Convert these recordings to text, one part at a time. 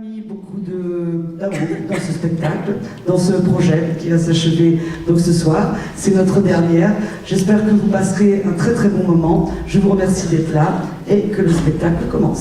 mis beaucoup d'amour dans ce spectacle, dans ce projet qui va s'achever donc ce soir. C'est notre dernière. J'espère que vous passerez un très très bon moment. Je vous remercie d'être là et que le spectacle commence.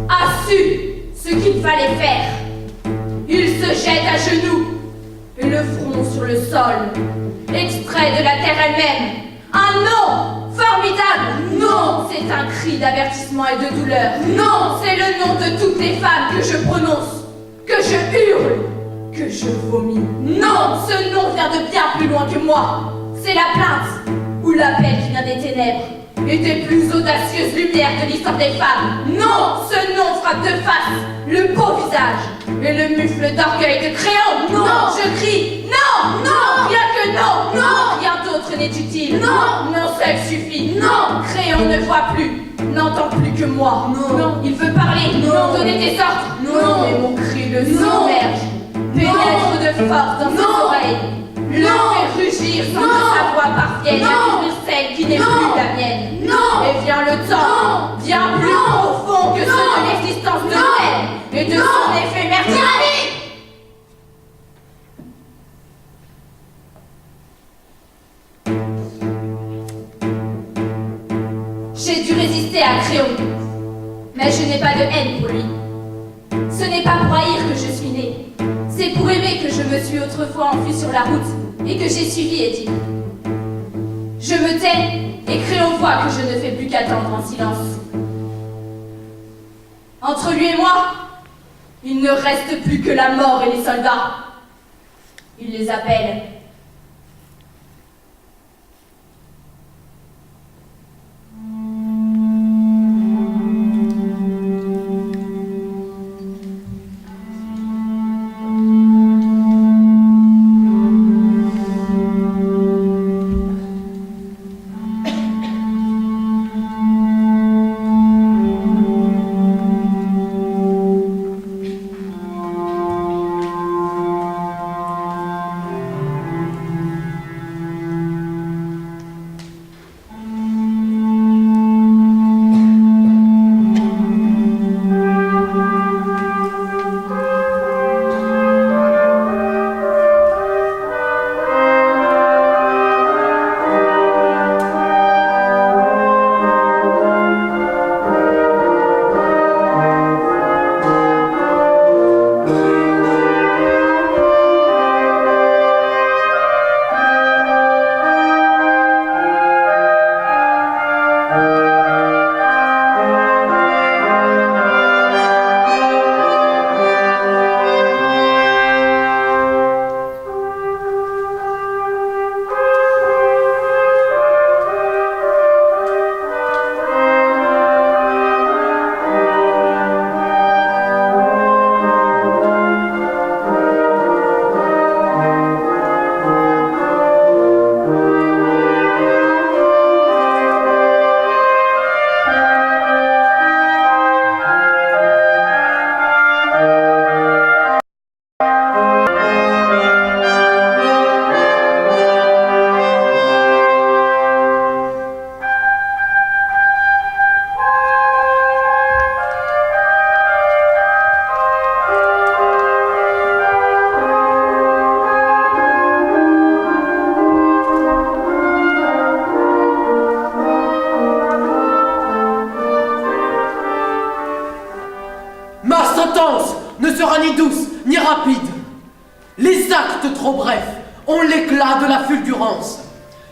A su ce qu'il fallait faire. Il se jette à genoux et le front sur le sol, extrait de la terre elle-même. Un nom formidable. Non, c'est un cri d'avertissement et de douleur. Non, c'est le nom de toutes les femmes que je prononce, que je hurle, que je vomis. Non, ce nom vient de bien plus loin que moi. C'est la plainte ou l'appel qui vient des ténèbres et des plus audacieuses lumières de l'histoire des femmes. Non, ce nom frappe de face le beau visage et le mufle d'orgueil de Créon. Non, je crie non, non, rien que non, non, rien d'autre n'est utile. Non, non seul suffit. Non, Créon ne voit plus, n'entend plus que moi. Non, il veut parler, non, donner des ordres. Non, mais mon cri le submerge, pénètre de force dans ses oreilles. Le fait rugir sans que sa voix parvienne à devenir celle qui n'est plus la mienne. Non. Et vient le temps, bien plus profond que ceux de l'existence de l'elle et de son éphémère tyrannie. J'ai dû résister à Créon, mais je n'ai pas de haine pour lui. Ce n'est pas pour haïr que je suis née. C'est pour aimer que je me suis autrefois enfuie sur la route et que j'ai suivi Édipe. Je me tais et Créon voit que je ne fais plus qu'attendre en silence. Entre lui et moi, il ne reste plus que la mort et les soldats. Il les appelle. actes trop brefs ont l'éclat de la fulgurance.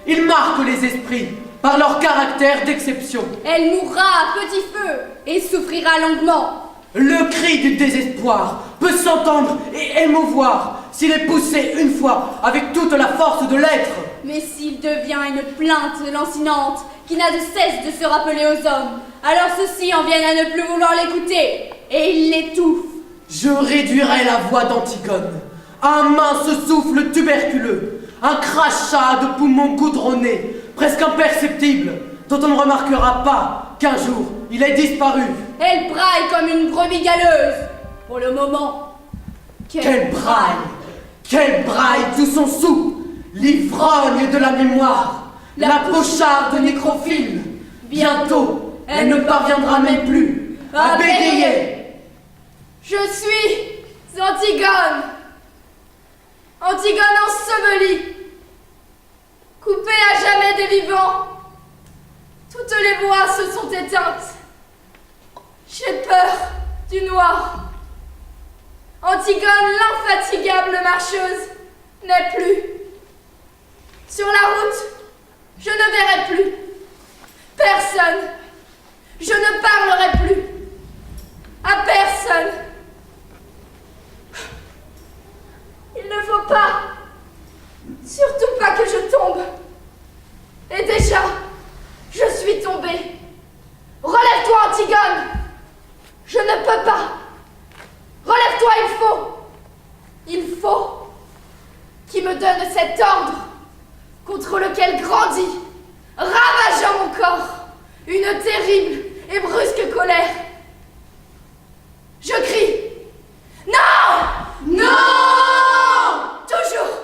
Ils marquent les esprits par leur caractère d'exception. Elle mourra à petit feu et souffrira longuement. Le cri du désespoir peut s'entendre et émouvoir s'il est poussé une fois avec toute la force de l'être. Mais s'il devient une plainte lancinante qui n'a de cesse de se rappeler aux hommes, alors ceux-ci en viennent à ne plus vouloir l'écouter et ils l'étouffent. Je réduirai la voix d'Antigone à un mince souffle tuberculeux, un crachat de poumons goudronnés, presque imperceptible, dont on ne remarquera pas qu'un jour il est disparu. Elle braille comme une brebis galeuse. Pour le moment, Quelle braille tout son sou, l'ivrogne de la mémoire, la pocharde nécrophile. Bientôt, elle ne parviendra même plus à bégayer. Je suis Antigone. Antigone ensevelie, coupée à jamais des vivants. Toutes les voix se sont éteintes. J'ai peur du noir. Antigone, l'infatigable marcheuse, n'est plus. Sur la route, je ne verrai plus personne. Je ne parlerai plus à personne. Il ne faut pas, surtout pas que je tombe. Et déjà, je suis tombée. Relève-toi, Antigone. Je ne peux pas. Relève-toi, il faut qu'il me donne cet ordre contre lequel grandit, ravageant mon corps, une terrible et brusque colère. Je crie. Non! Non! Toujours.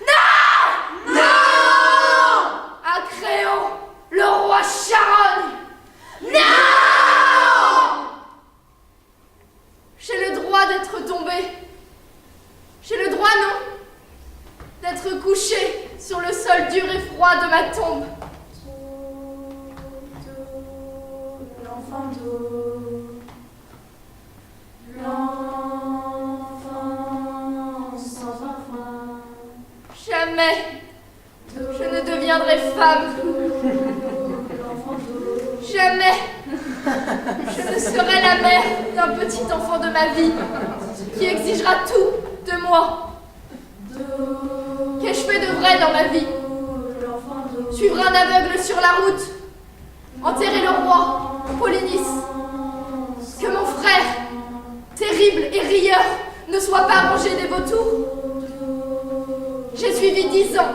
Non! Non! À Créon, le roi charogne. Non! J'ai le droit d'être tombée. J'ai le droit, non? D'être couchée sur le sol dur et froid de ma tombe. L'enfant d'eau, l'enfant sans enfant. Jamais je ne deviendrai femme. Jamais je ne serai la mère d'un petit enfant de ma vie qui exigera tout de moi. Qu'ai-je fait de vrai dans ma vie? Suivre un aveugle sur la route, enterrer le roi, Polynice, que mon frère, terrible et rieur, ne soit pas rongé des vautours. J'ai suivi 10 ans,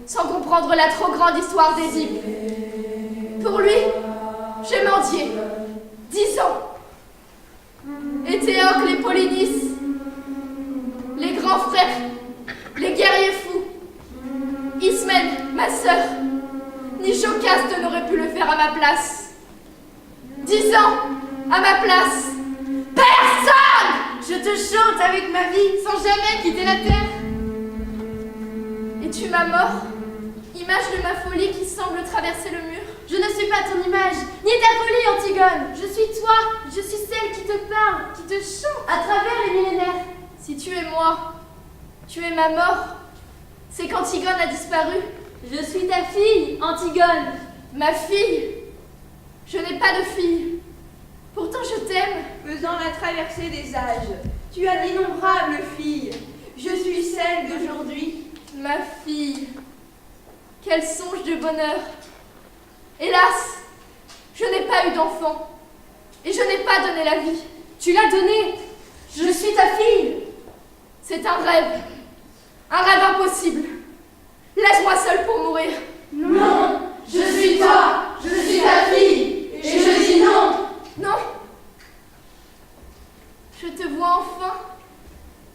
sans comprendre la trop grande histoire d'Édipe. Pour lui, j'ai mendié 10 ans. Et Théocle et Polynice, les grands frères, les guerriers fous, Ismène, ma sœur, ni Jocaste n'aurait pu le faire à ma place. 10 ans à ma place. Personne! Je te chante avec ma vie sans jamais quitter la terre. Es-tu ma mort? Image de ma folie qui semble traverser le mur. Je ne suis pas ton image, ni ta folie, Antigone. Je suis toi, je suis celle qui te parle, qui te chante à travers les millénaires. Si tu es moi, tu es ma mort. C'est qu'Antigone a disparu. Je suis ta fille, Antigone. Ma fille? Je n'ai pas de fille. Pourtant je t'aime. Faisant la traversée des âges, tu as d'innombrables filles. Je suis celle d'aujourd'hui. Ma fille. Quel songe de bonheur. Hélas, je n'ai pas eu d'enfant. Et je n'ai pas donné la vie. Tu l'as donnée. Je suis ta fille. C'est un rêve. Un rêve impossible. Laisse-moi seule pour mourir. Non, je suis toi, je suis ta fille. Et je dis non. Non. Je te vois enfin.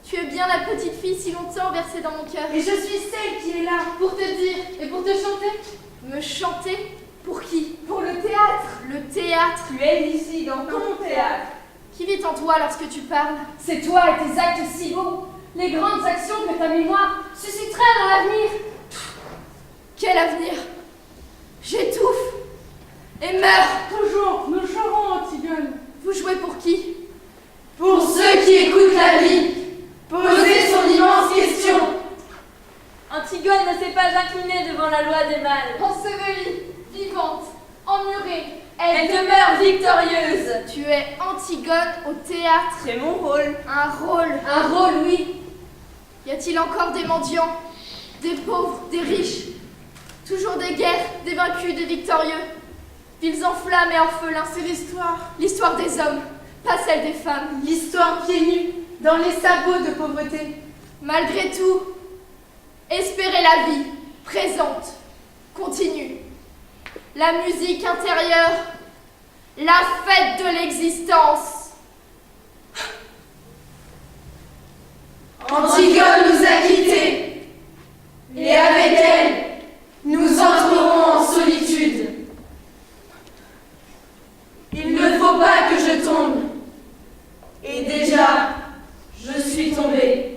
Tu es bien la petite fille si longtemps versée dans mon cœur. Et je suis celle qui est là pour te dire et pour te chanter. Me chanter? Pour qui? Pour le théâtre. Le théâtre. Tu es ici dans ton théâtre. Qui vit en toi lorsque tu parles? C'est toi et tes actes si beaux, les grandes actions que ta mémoire suscitera dans l'avenir. Quel avenir? J'étouffe et meurs. Toujours, nous jouerons, Antigone. Vous jouez pour qui? Pour ceux qui écoutent la vie, poser son immense question. Antigone ne s'est pas inclinée devant la loi des mâles. Ensevelie, vivante, emmurée, Elle demeure victorieuse. Tu es Antigone au théâtre. C'est mon rôle. Un rôle. Un rôle, oui. Y a-t-il encore des mendiants, des pauvres, des riches? Toujours des guerres, des vaincus, des victorieux. Villes en flammes et orphelins. C'est l'histoire. L'histoire des hommes, pas celle des femmes. L'histoire pieds nus, dans les sabots de pauvreté. Malgré tout, espérer la vie, présente, continue. La musique intérieure, la fête de l'existence. Antigone nous a quittés. Et avec elle, nous entrerons en solitude. Il ne faut pas que je tombe. Et déjà, je suis tombée.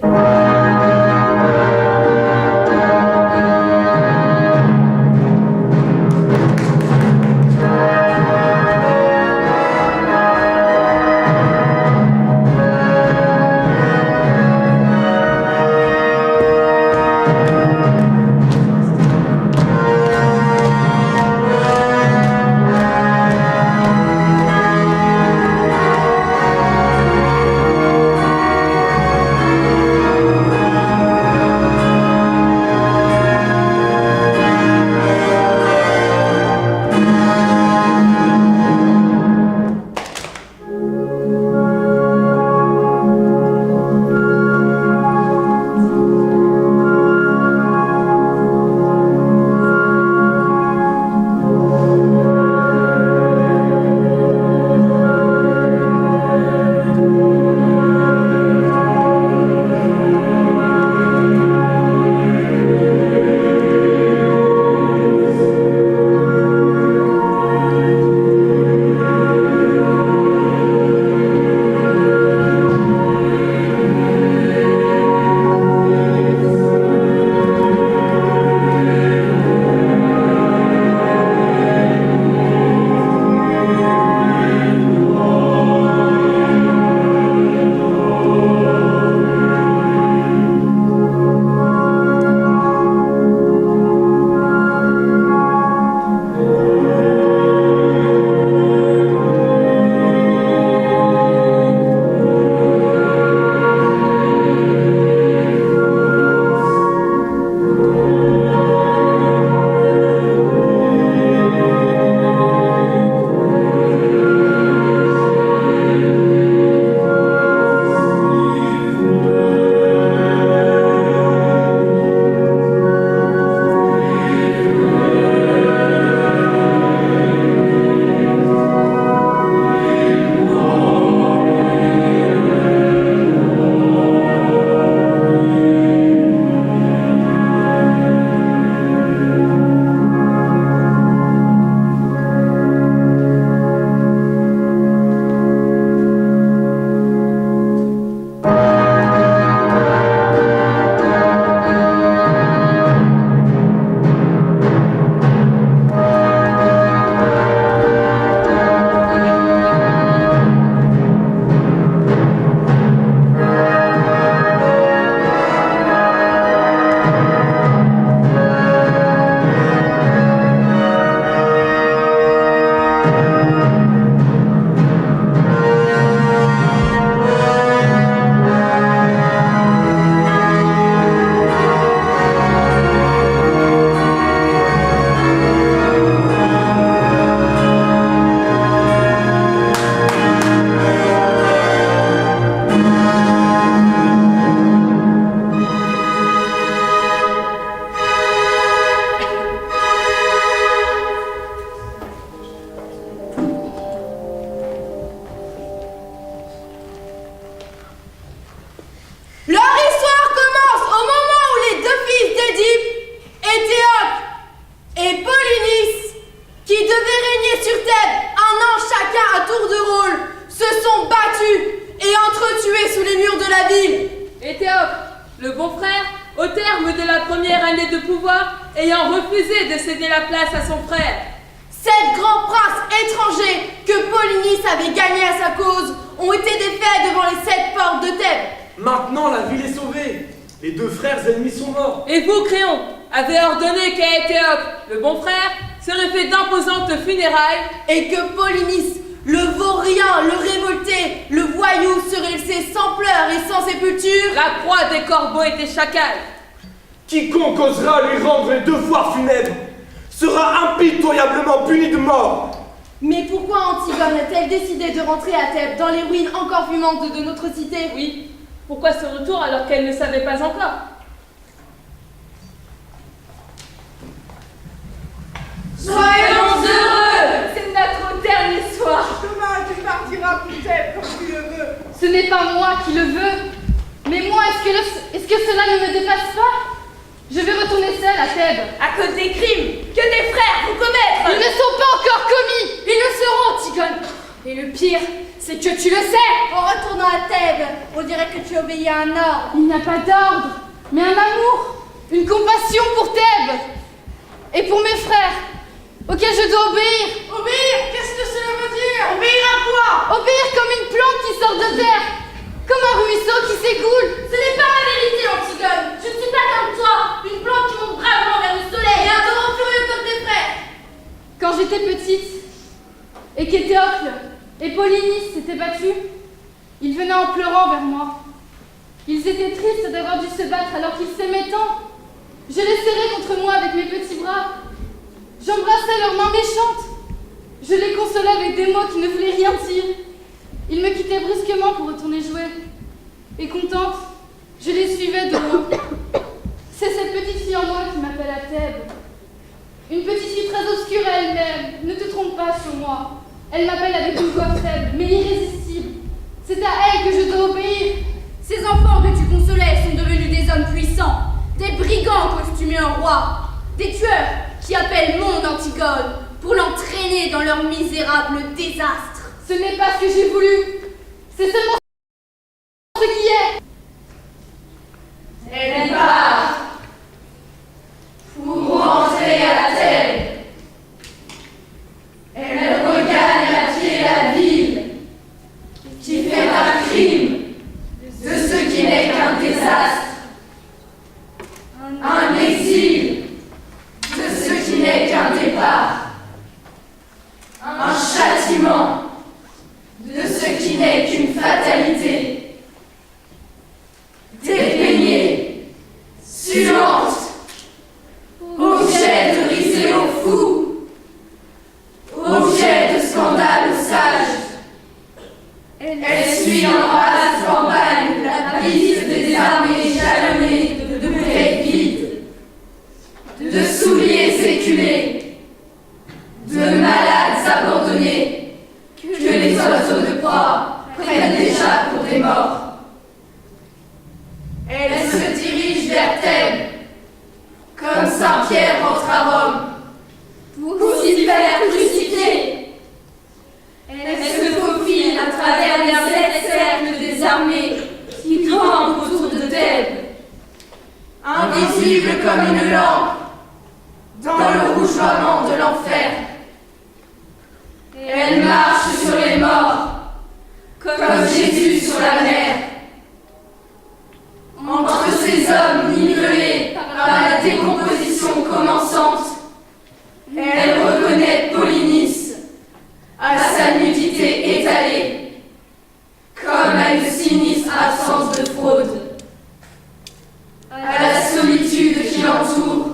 Le bon frère, au terme de la première année de pouvoir, ayant refusé de céder la place à son frère. 7 grands princes étrangers que Polynice avait gagnés à sa cause ont été défaits devant les 7 portes de Thèbes. Maintenant, la ville est sauvée. Les 2 frères ennemis sont morts. Et vous, Créon, avez ordonné qu'à Éthéocle, le bon frère, serait fait d'imposantes funérailles, Et que Polynice, le vaurien, le révolté, le voyou serait laissé sans pleurs et sans sépulture. la proie des corbeaux et des chacals. Quiconque osera lui rendre les devoirs funèbres sera impitoyablement puni de mort. Mais pourquoi Antigone a-t-elle décidé de rentrer à Thèbes, dans les ruines encore fumantes de notre cité? Oui, pourquoi ce retour alors qu'elle ne savait pas encore? Soyons heureux! C'est notre dernier soir. Demain, tu partiras pour Thèbes comme tu le veux. Ce n'est pas moi qui le veux. Mais moi, est-ce que cela ne me dépasse pas? Je vais retourner seule à Thèbes. À cause des crimes que tes frères vont commettre. Ils ne sont pas encore commis. Ils le seront, Antigone. Et le pire, c'est que tu le sais. En retournant à Thèbes, on dirait que tu obéis à un ordre. Il n'y a pas d'ordre, mais un amour, une compassion pour Thèbes et pour mes frères, auxquels je dois obéir. Obéir, qu'est-ce que cela veut dire? Obéir à quoi? Obéir comme une plante qui sort de terre, comme un ruisseau qui s'écoule. Ce n'est pas la vérité, Antigone. Je ne suis pas comme toi, une plante qui monte bravement vers le soleil. Et un torrent furieux comme tes frères. Quand j'étais petite et qu'Éthéocle et Polynice s'étaient battus, ils venaient en pleurant vers moi. Ils étaient tristes d'avoir dû se battre alors qu'ils s'aimaient tant. Je les serrais contre moi avec mes petits bras. J'embrassais leurs mains méchantes. Je les consolais avec des mots qui ne voulaient rien dire. Ils me quittaient brusquement pour retourner jouer. Et contente, je les suivais de loin. C'est cette petite fille en moi qui m'appelle à Thèbes. Une petite fille très obscure à elle-même. Ne te trompe pas sur moi. Elle m'appelle avec une voix faible, mais irrésistible. C'est à elle que je dois obéir. Ces enfants que tu consolais sont devenus des hommes puissants, des brigands costumés en roi, des tueurs qui appellent monde Antigone pour l'entraîner dans leur misérable désastre. Ce n'est pas ce que j'ai voulu. C'est seulement ce qui est. Elle part pour rentrer à Thèbes. Elle regagne à pied la ville qui fait un crime de ce qui n'est qu'un désastre, un exil de ce qui n'est qu'un départ, un châtiment de ce qui n'est qu'une fatalité, dépeignée, suante, objet de risée aux fous, objet de scandale aux sages. Elle suit en race campagne la piste des armées jalonnées de bouteilles vides, de souliers séculés, de malades abandonnés que les oiseaux de proie prennent déjà pour des morts. Elle se dirige vers Thèbes, comme Saint-Pierre rentre à Rome, pour s'y faire crucifier. Elle se faufile à travers les 7 cercles des armées qui campent autour de Thèbes, invisible comme une lampe dans le rougeoiement de l'enfer. Elle marche sur les morts, comme Jésus sur la mer. Entre ces hommes nivelés par la décomposition commençante, elle reconnaît Polynice à sa nudité étalée, comme à une sinistre absence de fraude, à la solitude qui l'entoure,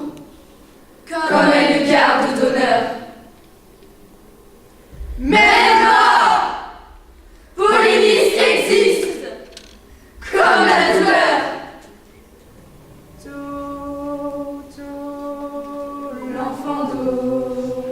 comme elle le garde d'honneur. Mais elle mort! Polynice existe, comme la douleur. L'enfant d'eau.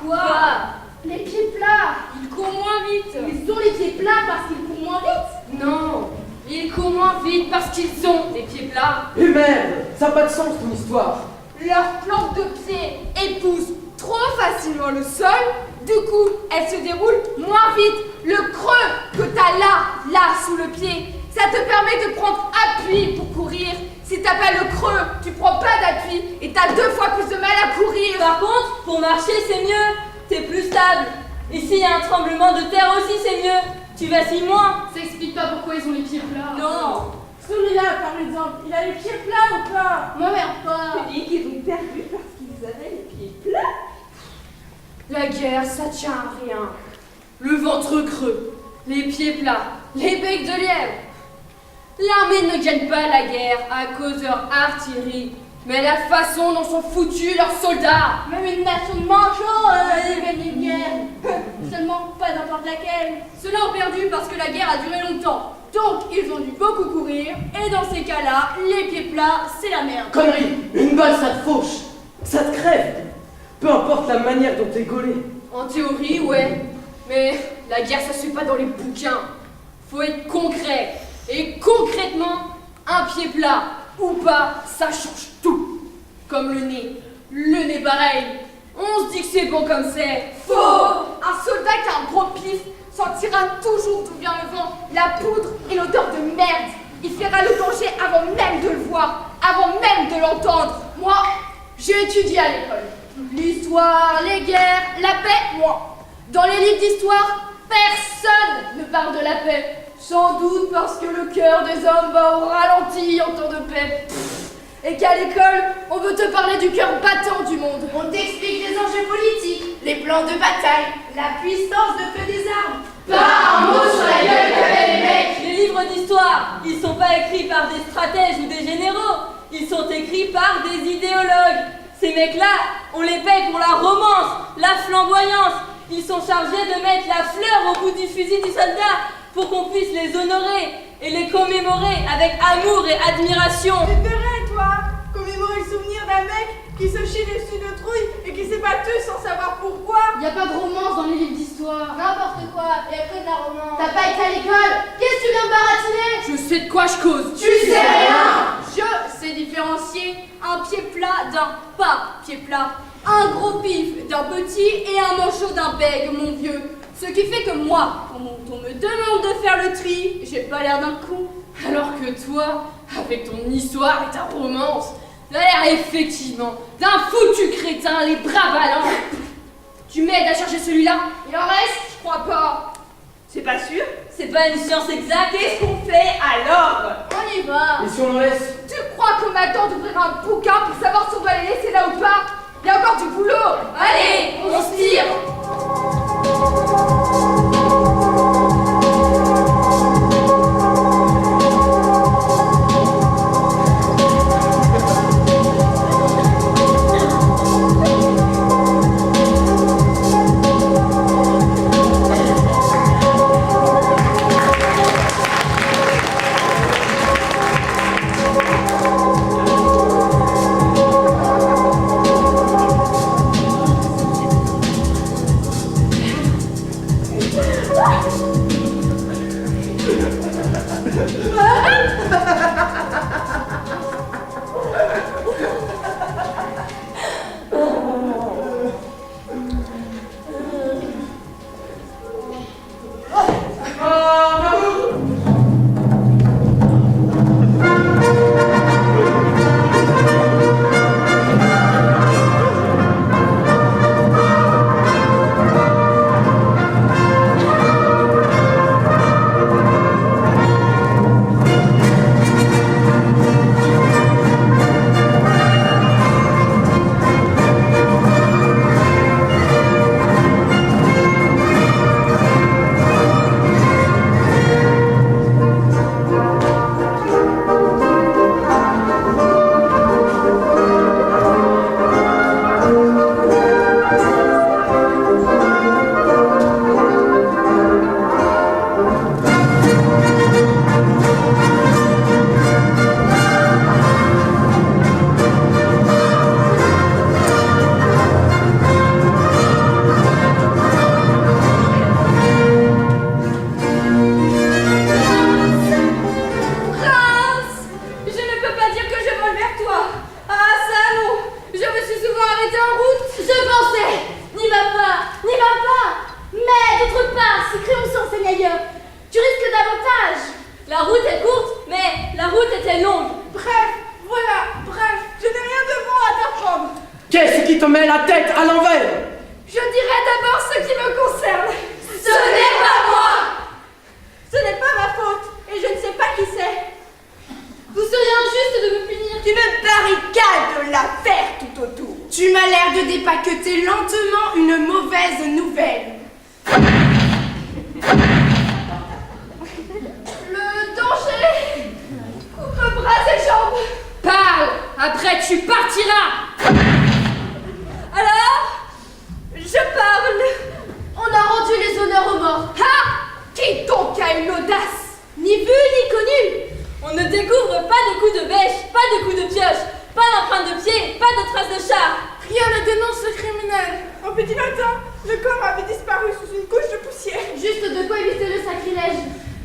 Quoi? Les pieds plats. Ils courent moins vite. Ils ont les pieds plats parce qu'ils courent moins vite. Non, ils courent moins vite parce qu'ils ont des pieds plats. Et merde, ça n'a pas de sens ton histoire. Leurs plantes de pied épousent trop facilement le sol, du coup, elles se déroulent moins vite. Le creux que t'as là, sous le pied, ça te permet de prendre appui pour courir. Si t'as pas le creux, tu prends pas d'appui et t'as 2 fois plus de mal à courir. Par contre, pour marcher, c'est mieux. T'es plus stable. Et s'il y a un tremblement de terre aussi, c'est mieux. Tu vacilles moins. Ça explique pas pourquoi ils ont les pieds plats. Non. Celui-là, par exemple, il a les pieds plats ou pas? Ma mère, pas. Tu dis qu'ils ont perdu parce qu'ils avaient les pieds plats? La guerre, ça tient à rien. Le ventre creux, les pieds plats, les becs de lièvre. L'armée ne gagne pas la guerre à cause de leur artillerie, mais la façon dont sont foutus leurs soldats. Même une nation de manchots, elle gagne une guerre. Seulement pas n'importe laquelle. Ceux-là ont perdu parce que la guerre a duré longtemps. Donc, ils ont dû beaucoup courir, et dans ces cas-là, les pieds plats, c'est la merde. Connerie, une balle ça te fauche, ça te crève. Peu importe la manière dont t'es gaulé. En théorie, ouais. Mais la guerre, ça se fait pas dans les bouquins. Faut être concret. Et concrètement, un pied plat ou pas, ça change tout. Comme le nez. Le nez pareil. On se dit que c'est bon comme c'est. Faux! Un soldat qui a un gros pif sentira toujours d'où vient le vent, la poudre et l'odeur de merde. Il fera le danger avant même de le voir, avant même de l'entendre. Moi, j'ai étudié à l'école. L'histoire, les guerres, la paix, moi. Dans les livres d'histoire, personne ne parle de la paix. Sans doute parce que le cœur des hommes va au ralenti en temps de paix. Et qu'à l'école, on veut te parler du cœur battant du monde. On t'explique les enjeux politiques, les plans de bataille, la puissance de feu des armes. Pas un mot sur la gueule qu'avaient les mecs. Les livres d'histoire, ils sont pas écrits par des stratèges ou des généraux, ils sont écrits par des idéologues. Ces mecs-là, on les paye pour la romance, la flamboyance. Ils sont chargés de mettre la fleur au bout du fusil du soldat pour qu'on puisse les honorer et les commémorer avec amour et admiration. Tu ferais, toi, commémorer le souvenir d'un mec qui se chie dessus de trouille et qui s'est battu sans savoir pourquoi? Y a pas de romance dans les livres d'histoire. N'importe quoi, et après de la romance. T'as pas été à l'école? Qu'est-ce que tu viens de baratiner? Je sais de quoi je cause. Tu sais rien. Je sais différencier un pied plat d'un pas pied plat, un gros pif d'un petit et un manchot d'un bègue, mon vieux. Ce qui fait que moi, quand on me demande de faire le tri, j'ai pas l'air d'un con. Alors que toi, avec ton histoire et ta romance, t'as l'air effectivement d'un foutu crétin, les bras ballants. Tu m'aides à chercher celui-là? Il en reste? Je crois pas. C'est pas sûr? C'est pas une science exacte. Qu'est-ce qu'on fait alors? On y va. Et si on en laisse? Tu crois qu'on m'attend d'ouvrir un bouquin pour savoir si on doit les laisser là ou pas? Il y a encore du boulot. Allez, on se tire. route était longue. Bref, je n'ai rien de bon à t'apprendre. Qu'est-ce qui te met la tête à l'envers? Je dirai d'abord ce qui me concerne. Ce n'est pas moi. Ce n'est pas ma faute, et je ne sais pas qui c'est. Vous seriez injuste de me punir. Tu me barricades l'affaire tout autour. Tu m'as l'air de dépaqueter lentement une mauvaise nouvelle. Le danger coupe bras et jambes. Parle, après tu partiras. Alors, je parle. On a rendu les honneurs aux morts. Qui donc a une audace? Ni vu ni connu. On ne découvre pas de coups de bêche, pas de coups de pioche, pas d'empreintes de pied, pas de traces de char. Rien ne dénonce le criminel. Au petit matin, le corps avait disparu sous une couche de poussière. Juste de quoi éviter le sacrilège.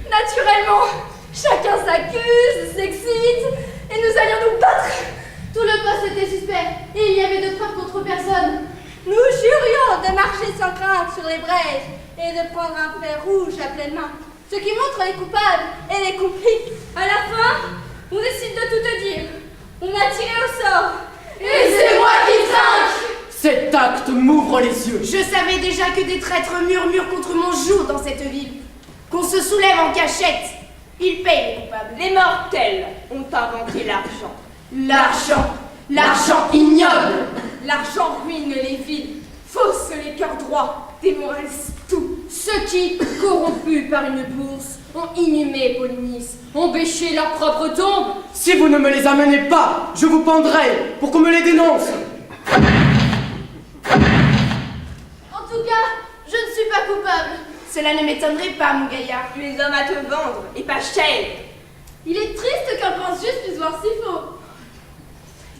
Naturellement, chacun s'accuse, s'excite, et nous allions nous battre. Tout le poste était suspect et il n'y avait de preuves contre personne. Nous jurions de marcher sans crainte sur les braises et de prendre un fer rouge à pleine main, ce qui montre les coupables et les complices. À la fin, on décide de tout te dire. On a tiré au sort. Et c'est moi qui trinque. Cet acte m'ouvre les yeux. Je savais déjà que des traîtres murmurent contre mon joug dans cette ville. Qu'on se soulève en cachette. Ils payent les coupables. Les mortels ont inventé l'argent. L'argent ignoble. L'argent ruine les villes, fausse les cœurs droits, démoralise tout. Ceux qui, corrompus par une bourse, ont inhumé Polynice, ont bêché leur propre tombe. Si vous ne me les amenez pas, je vous pendrai pour qu'on me les dénonce. En tout cas, je ne suis pas coupable. Cela ne m'étonnerait pas, mon gaillard. Tu es homme à te vendre, et pas cher. Il est triste qu'un prince juste puisse voir si faux.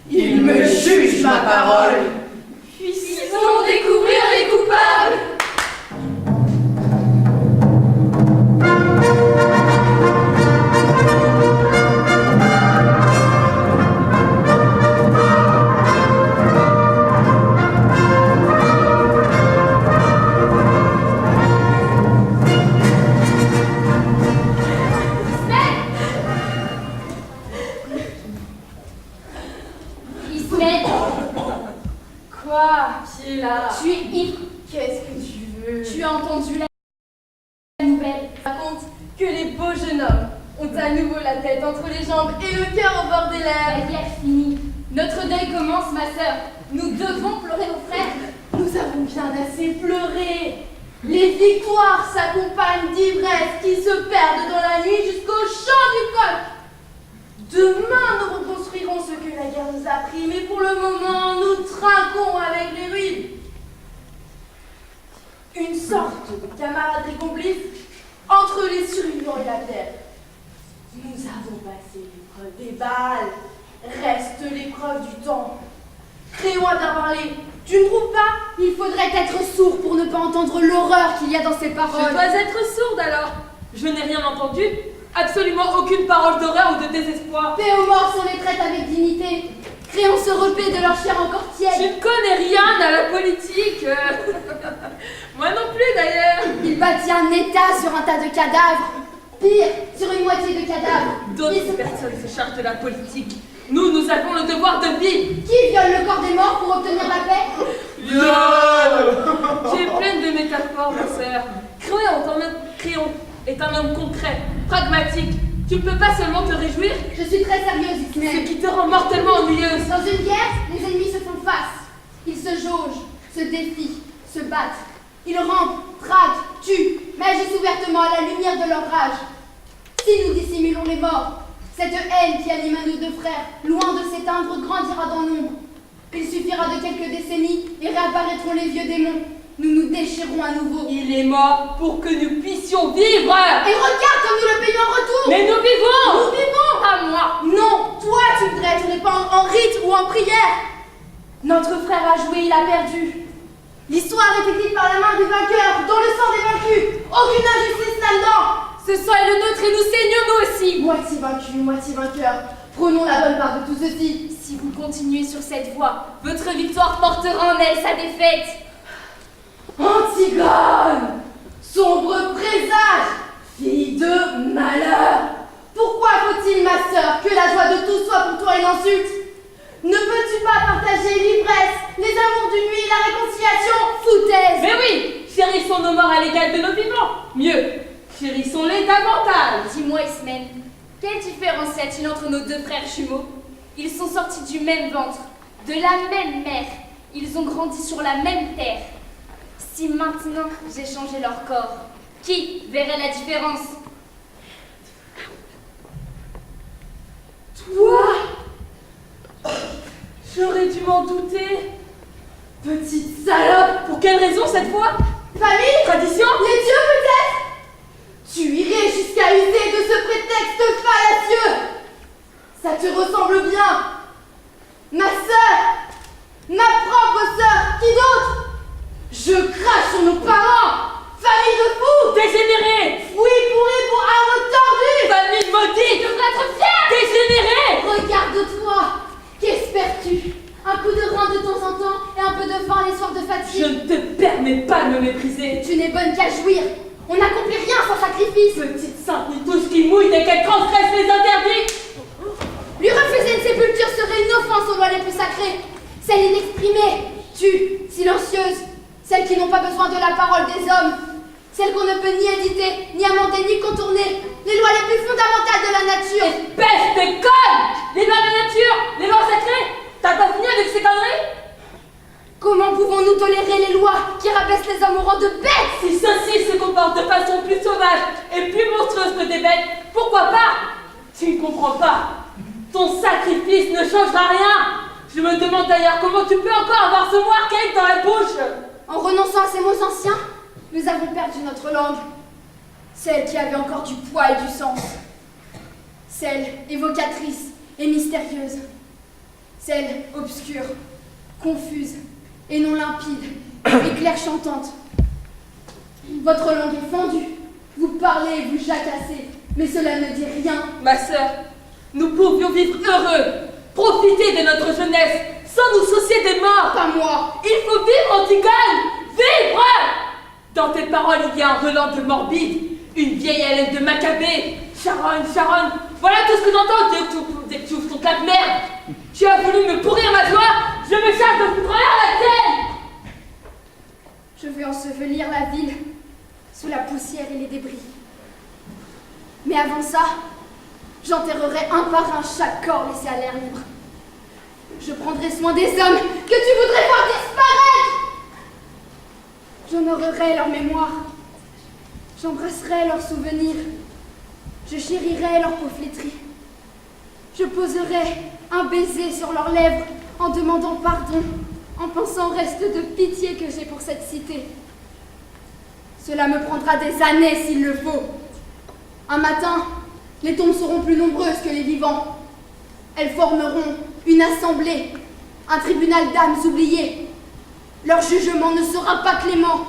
Il me juge ma parole. Puissons découvrir les coupables. Tu es ivre. Qu'est-ce que tu veux? Tu as entendu la nouvelle. Raconte que les beaux jeunes hommes ont à nouveau la tête entre les jambes et le cœur au bord des lèvres. La guerre finie. Notre deuil commence, ma sœur. Nous devons pleurer nos frères. Nous avons bien assez pleuré. Les victoires s'accompagnent d'ivresse qui se perdent dans la nuit jusqu'au chant du coq. Demain, nous reconstruirons ce que la guerre nous a pris, mais pour le moment, nous trinquons avec les ruines. Une sorte de camaraderie complice entre les survivants et la terre. Nous avons passé l'épreuve des balles. Reste l'épreuve du temps. Créons à bien parler. Tu ne trouves pas? Il faudrait être sourd pour ne pas entendre l'horreur qu'il y a dans ces Je paroles. dois être sourde alors. Je n'ai rien entendu. Absolument aucune parole d'horreur ou de désespoir. Paix aux morts sont les traites avec dignité. Créons se repaître de leur chair encore Je tiède. ne connais rien à la politique. Moi non plus d'ailleurs. Il bâtit un état sur un tas de cadavres. Pire, sur une moitié de cadavres. D'autres personnes se chargent de la politique. Nous avons le devoir de vie. Qui viole le corps des morts pour obtenir la paix? Tu es pleine de métaphores, ma sœur. Créon est un homme concret, pragmatique. Tu ne peux pas seulement te réjouir, Je suis très sérieuse, ce Ismène. qui te rend mortellement ennuyeuse. Dans une guerre, les ennemis se font face. Ils se jaugent, se défient, se battent. Ils rampent, traquent, tuent, mais agissent ouvertement à la lumière de leur rage. Si nous dissimulons les morts, cette haine qui anime nos deux frères, loin de s'éteindre, grandira dans l'ombre. Il suffira de quelques décennies et réapparaîtront les vieux démons. Nous nous déchirerons à nouveau. Il est mort pour que nous puissions vivre. Et regarde comme nous le payons en retour. Mais nous vivons. Nous vivons. Pas moi. Non, toi tu voudrais être pas en rite ou en prière. Notre frère a joué, il a perdu. L'histoire est écrite par la main du vainqueur, dans le sang des vaincus. Aucune injustice là-dedans. Ce sang est le nôtre et nous saignons nous aussi. Moitié vaincu, moitié vainqueur. Prenons la bonne part de tout ceci. Si vous continuez sur cette voie, votre victoire portera en elle sa défaite. Antigone, sombre présage, fille de malheur, Pourquoi faut-il, ma sœur, que la joie de tous soit pour toi une insulte? Ne peux-tu pas partager l'ivresse, les amours d'une nuit, la réconciliation? Foutaise! Mais oui, chérissons nos morts à l'égal de nos vivants. Mieux, chérissons-les davantage. Dis-moi, Ismène, quelle différence y a-t-il entre nos deux frères jumeaux? Ils sont sortis du même ventre, de la même mère. Ils ont grandi sur la même terre. Si maintenant j'ai changé leur corps, qui verrait la différence? Toi, j'aurais dû m'en douter. Petite salope. Pour quelle raison cette fois? Famille? Tradition? Les dieux peut-être? Tu irais jusqu'à user de ce prétexte fallacieux? Ça te ressemble bien. Ma sœur, ma propre sœur, qui d'autre? Je crache sur nos parents. Famille de fous! Dégénéré! Oui, pourri pour armes tordues! Famille maudite! Tu devrais être fier! Dégénéré! Regarde-toi! Qu'espères-tu? Un coup de rein de temps en temps et un peu de faim les soirs de Je fatigue? ne te permets pas de me mépriser. Tu n'es bonne qu'à jouir. On n'accomplit rien sans sacrifice. Petite sainte nitouche qui mouille dès qu'elle transgresse les interdits. Lui refuser une sépulture serait une offense aux lois les plus sacrées. Celles inexprimées, tues, silencieuses, celles qui n'ont pas besoin de la parole des hommes, celles qu'on ne peut ni éditer, ni amender, ni contourner, les lois les plus fondamentales de la nature. Espèce de conne! Les lois de la nature, les lois sacrées. T'as pas fini avec ces conneries? Comment pouvons-nous tolérer les lois qui rabaissent les hommes au rang de bêtes? Si ceux-ci se comportent de façon plus sauvage et plus monstrueuse que des bêtes, pourquoi pas? Tu ne comprends pas. Ton sacrifice ne changera rien. Je me demande d'ailleurs comment tu peux encore avoir ce mot archaïque dans la bouche. En renonçant à ces mots anciens, nous avons perdu notre langue. Celle qui avait encore du poids et du sens. Celle évocatrice et mystérieuse. Celle obscure, confuse et non limpide, et claire chantante. Votre langue est fendue, vous parlez et vous jacassez, mais cela ne dit rien. Ma sœur, nous pouvions vivre heureux, profiter de notre jeunesse, sans nous soucier des morts. Pas moi. Il faut vivre, Antigone! Vivre! Dans tes paroles, il y a un relent de morbide, une vieille haleine de Maccabée. Charonne, Charonne, voilà tout ce que j'entends dès que tu ouvres ton claque-merde. Tu as voulu me pourrir ma joie, je me charge de foutre en l'air la tienne. Je veux ensevelir la ville sous la poussière et les débris. Mais avant ça, j'enterrerai un par un chaque corps laissé à l'air libre. Je prendrai soin des hommes que tu voudrais voir disparaître. J'honorerai leur mémoire. J'embrasserai leurs souvenirs. Je chérirai leur peau flétrie. Je poserai un baiser sur leurs lèvres en demandant pardon, en pensant au reste de pitié que j'ai pour cette cité. Cela me prendra des années s'il le faut. Un matin, les tombes seront plus nombreuses que les vivants. Elles formeront une assemblée, un tribunal d'âmes oubliées. Leur jugement ne sera pas clément.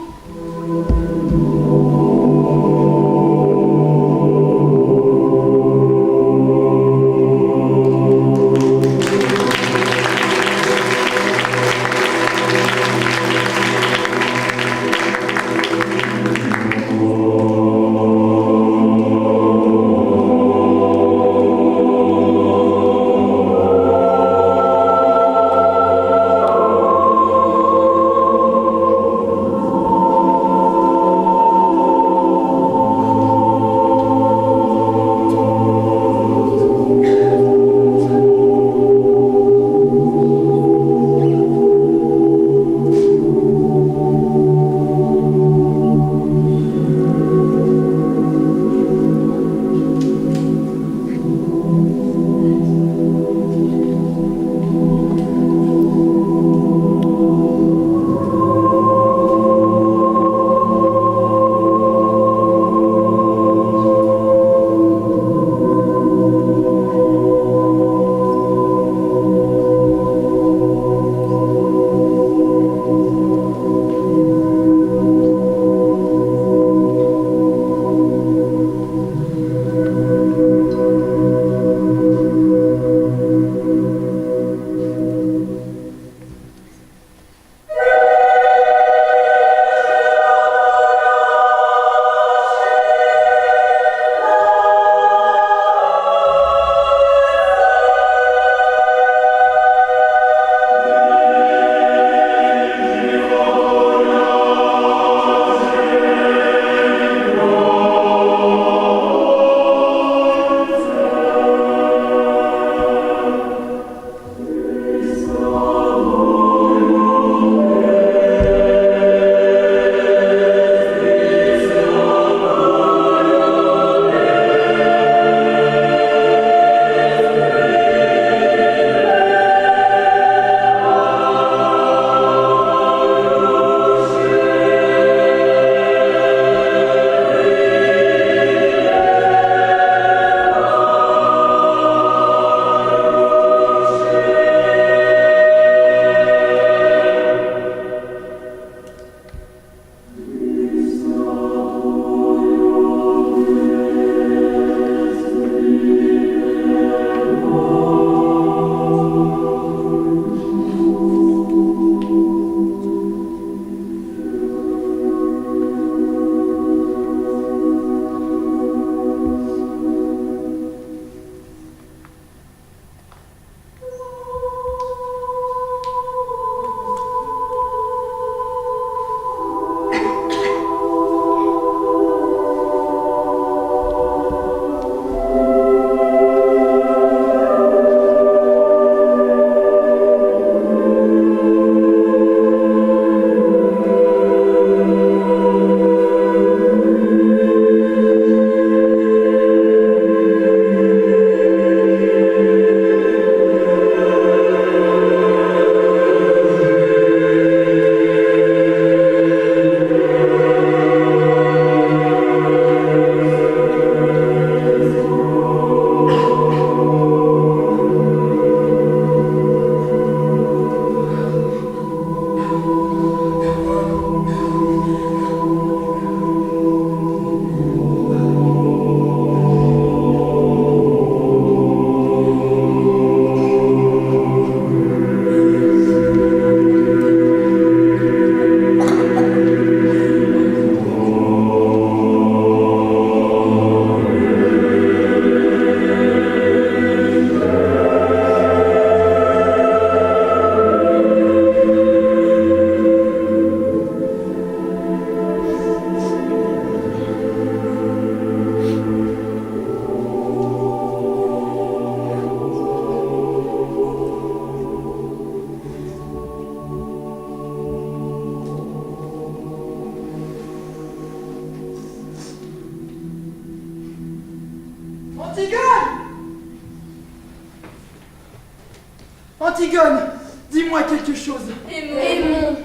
Antigone, dis-moi quelque chose. Aimons.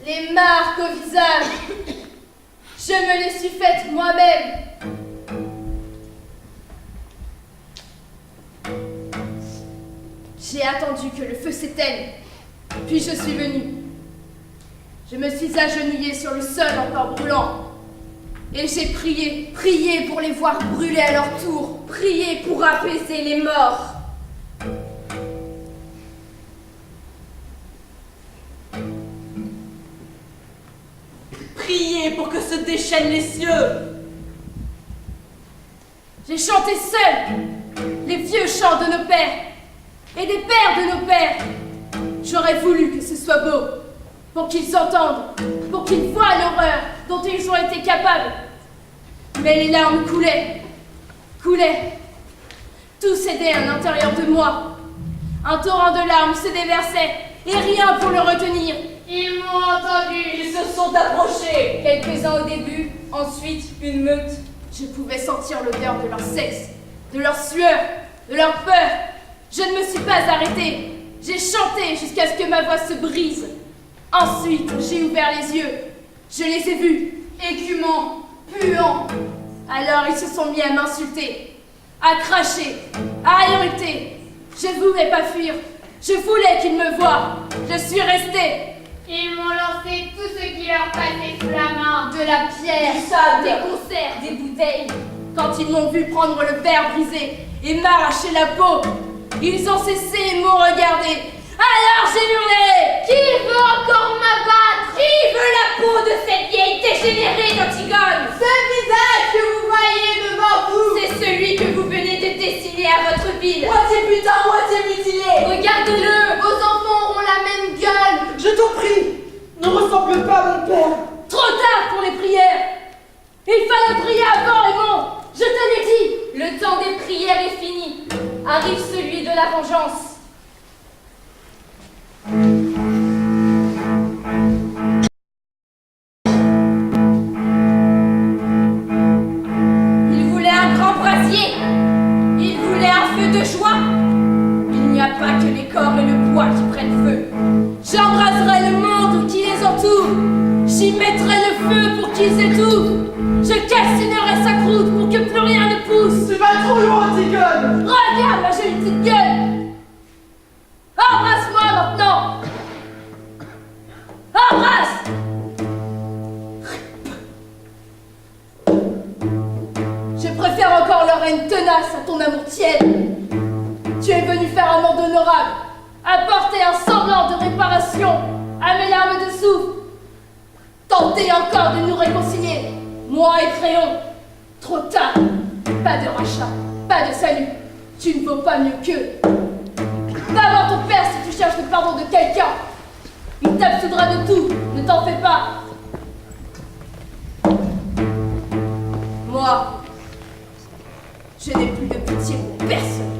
Les marques au visage, je me les suis faites moi-même. J'ai attendu que le feu s'éteigne, puis je suis venue. Je me suis agenouillée sur le sol encore brûlant. Et j'ai prié pour les voir brûler à leur tour, prié pour apaiser les morts. Priez pour que se déchaînent les cieux. J'ai chanté seul les vieux chants de nos pères et des pères de nos pères. J'aurais voulu que ce soit beau, pour qu'ils entendent, pour qu'ils voient l'horreur dont ils ont été capables. Mais les larmes coulaient. Tout cédait à l'intérieur de moi. Un torrent de larmes se déversait, et rien pour le retenir. Ils m'ont entendu. Ils se sont approchés. Quelques-uns au début, ensuite Une meute. je pouvais sentir l'odeur de leur sexe, de leur sueur, de leur peur. Je ne me suis pas arrêtée. J'ai chanté jusqu'à ce que ma voix se brise. Ensuite, j'ai ouvert les yeux. Je les ai vus, écumants, puants. Alors ils se sont mis à m'insulter, à cracher, à irriter. Je ne voulais pas fuir. Je voulais qu'ils me voient. Je suis restée. Ils m'ont lancé tout ce qui leur passait sous la main. De la pierre, Du sable. des conserves, des bouteilles. Quand ils m'ont vu prendre le verre brisé et m'arracher la peau, ils ont cessé et m'ont regardé. Alors j'ai hurlé. Qui veut encore m'abattre? Qui veut la peau de cette vieille dégénérée d'Antigone? Ce visage que vous voyez devant vous, C'est celui que vous venez de dessiner à votre ville. Moitié putain, moitié mutilé. Regardez-le. vos enfants ont la même gueule. Je t'en prie, ne ressemble pas à mon père. Trop tard pour les prières. Il fallait prier avant, Raymond. Je te l'ai dit. Le temps des prières est fini. Arrive celui de la vengeance. Il voulait un grand brasier. Il voulait un feu de joie. Il n'y a pas que les corps et le bois qui prennent feu. J'embraserai le monde qui les entoure. J'y mettrai le feu pour qu'ils étouffent. Je calcinerai sa croûte pour que plus rien ne pousse. Tu vas trop loin, Antigone. Regarde ma jolie petite gueule. Embrasse-moi maintenant. Embrasse. Je préfère encore leur haine tenace à ton amour tiède. Tu es venu faire un monde honorable, apporter un semblant de réparation à mes larmes de souffle. Tenter encore de nous réconcilier, moi et Créon. Trop tard. Pas de rachat, pas de salut. Tu ne vaux pas mieux qu'eux. Va voir ton père si tu cherches le pardon de quelqu'un. Il t'absoudra de tout, ne t'en fais pas. Moi, je n'ai plus de pitié pour personne.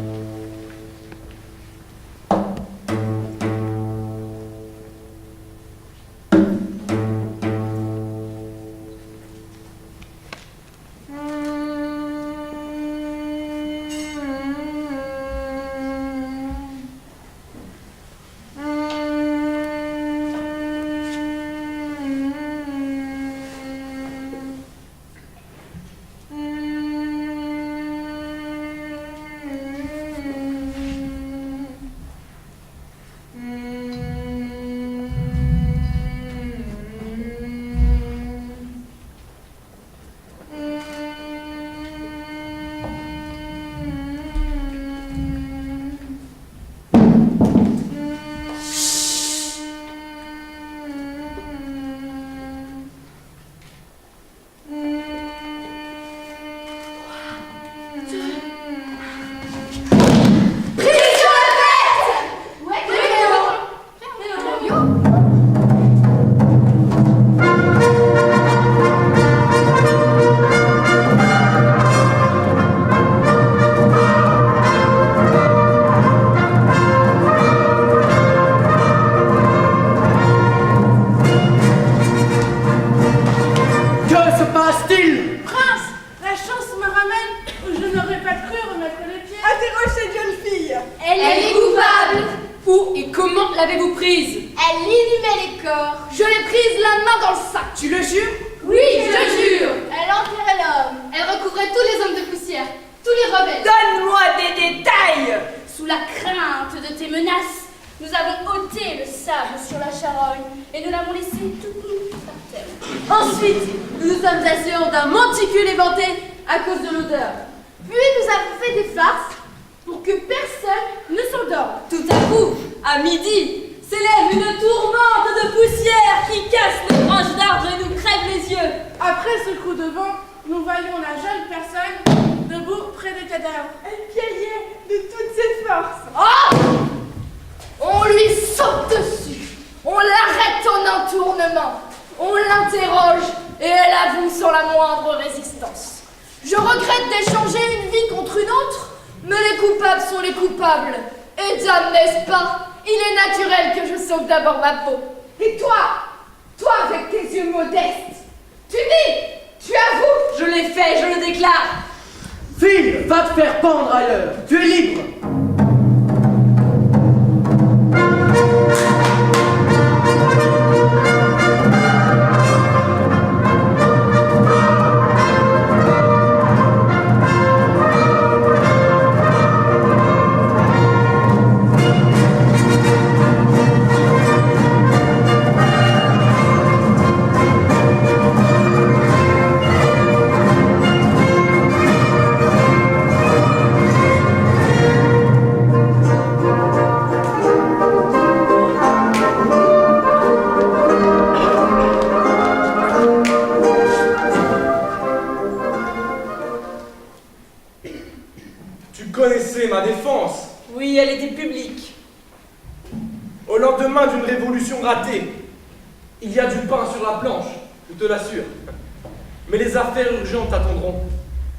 prise. Elle inhumait les corps. Je l'ai prise la main dans le sac. Tu le jures? Oui, je jure. Elle enterrait l'homme. Elle recouvrait tous les hommes de poussière, tous les rebelles. Donne-moi des détails. Sous la crainte de tes menaces, nous avons ôté le sable sur la charogne et nous l'avons laissé toute nue par terre. Ensuite, nous nous sommes assurés d'un monticule éventé à cause de l'odeur. Puis nous avons fait des farces pour que personne ne s'endorme. Tout à coup, à midi, s'élève une tourmente de poussière qui casse les branches d'arbres et nous crève les yeux. Après ce coup de vent, nous voyons la jeune personne debout près des cadavres. Elle piaillait de toutes ses forces. Ah! On lui saute dessus. On l'arrête en entournement. On l'interroge et elle avoue sans la moindre résistance. Je regrette d'échanger une vie contre une autre, mais les coupables sont les coupables. Et dame, n'est-ce pas? Il est naturel que je sauve d'abord ma peau. Et toi avec tes yeux modestes, tu dis, tu avoues? Je l'ai fait, je le déclare. Fille, va te faire pendre ailleurs. Tu es libre. Ma défense. Oui, elle était publique. Au lendemain d'une révolution ratée, il y a du pain sur la planche, je te l'assure. Mais les affaires urgentes attendront.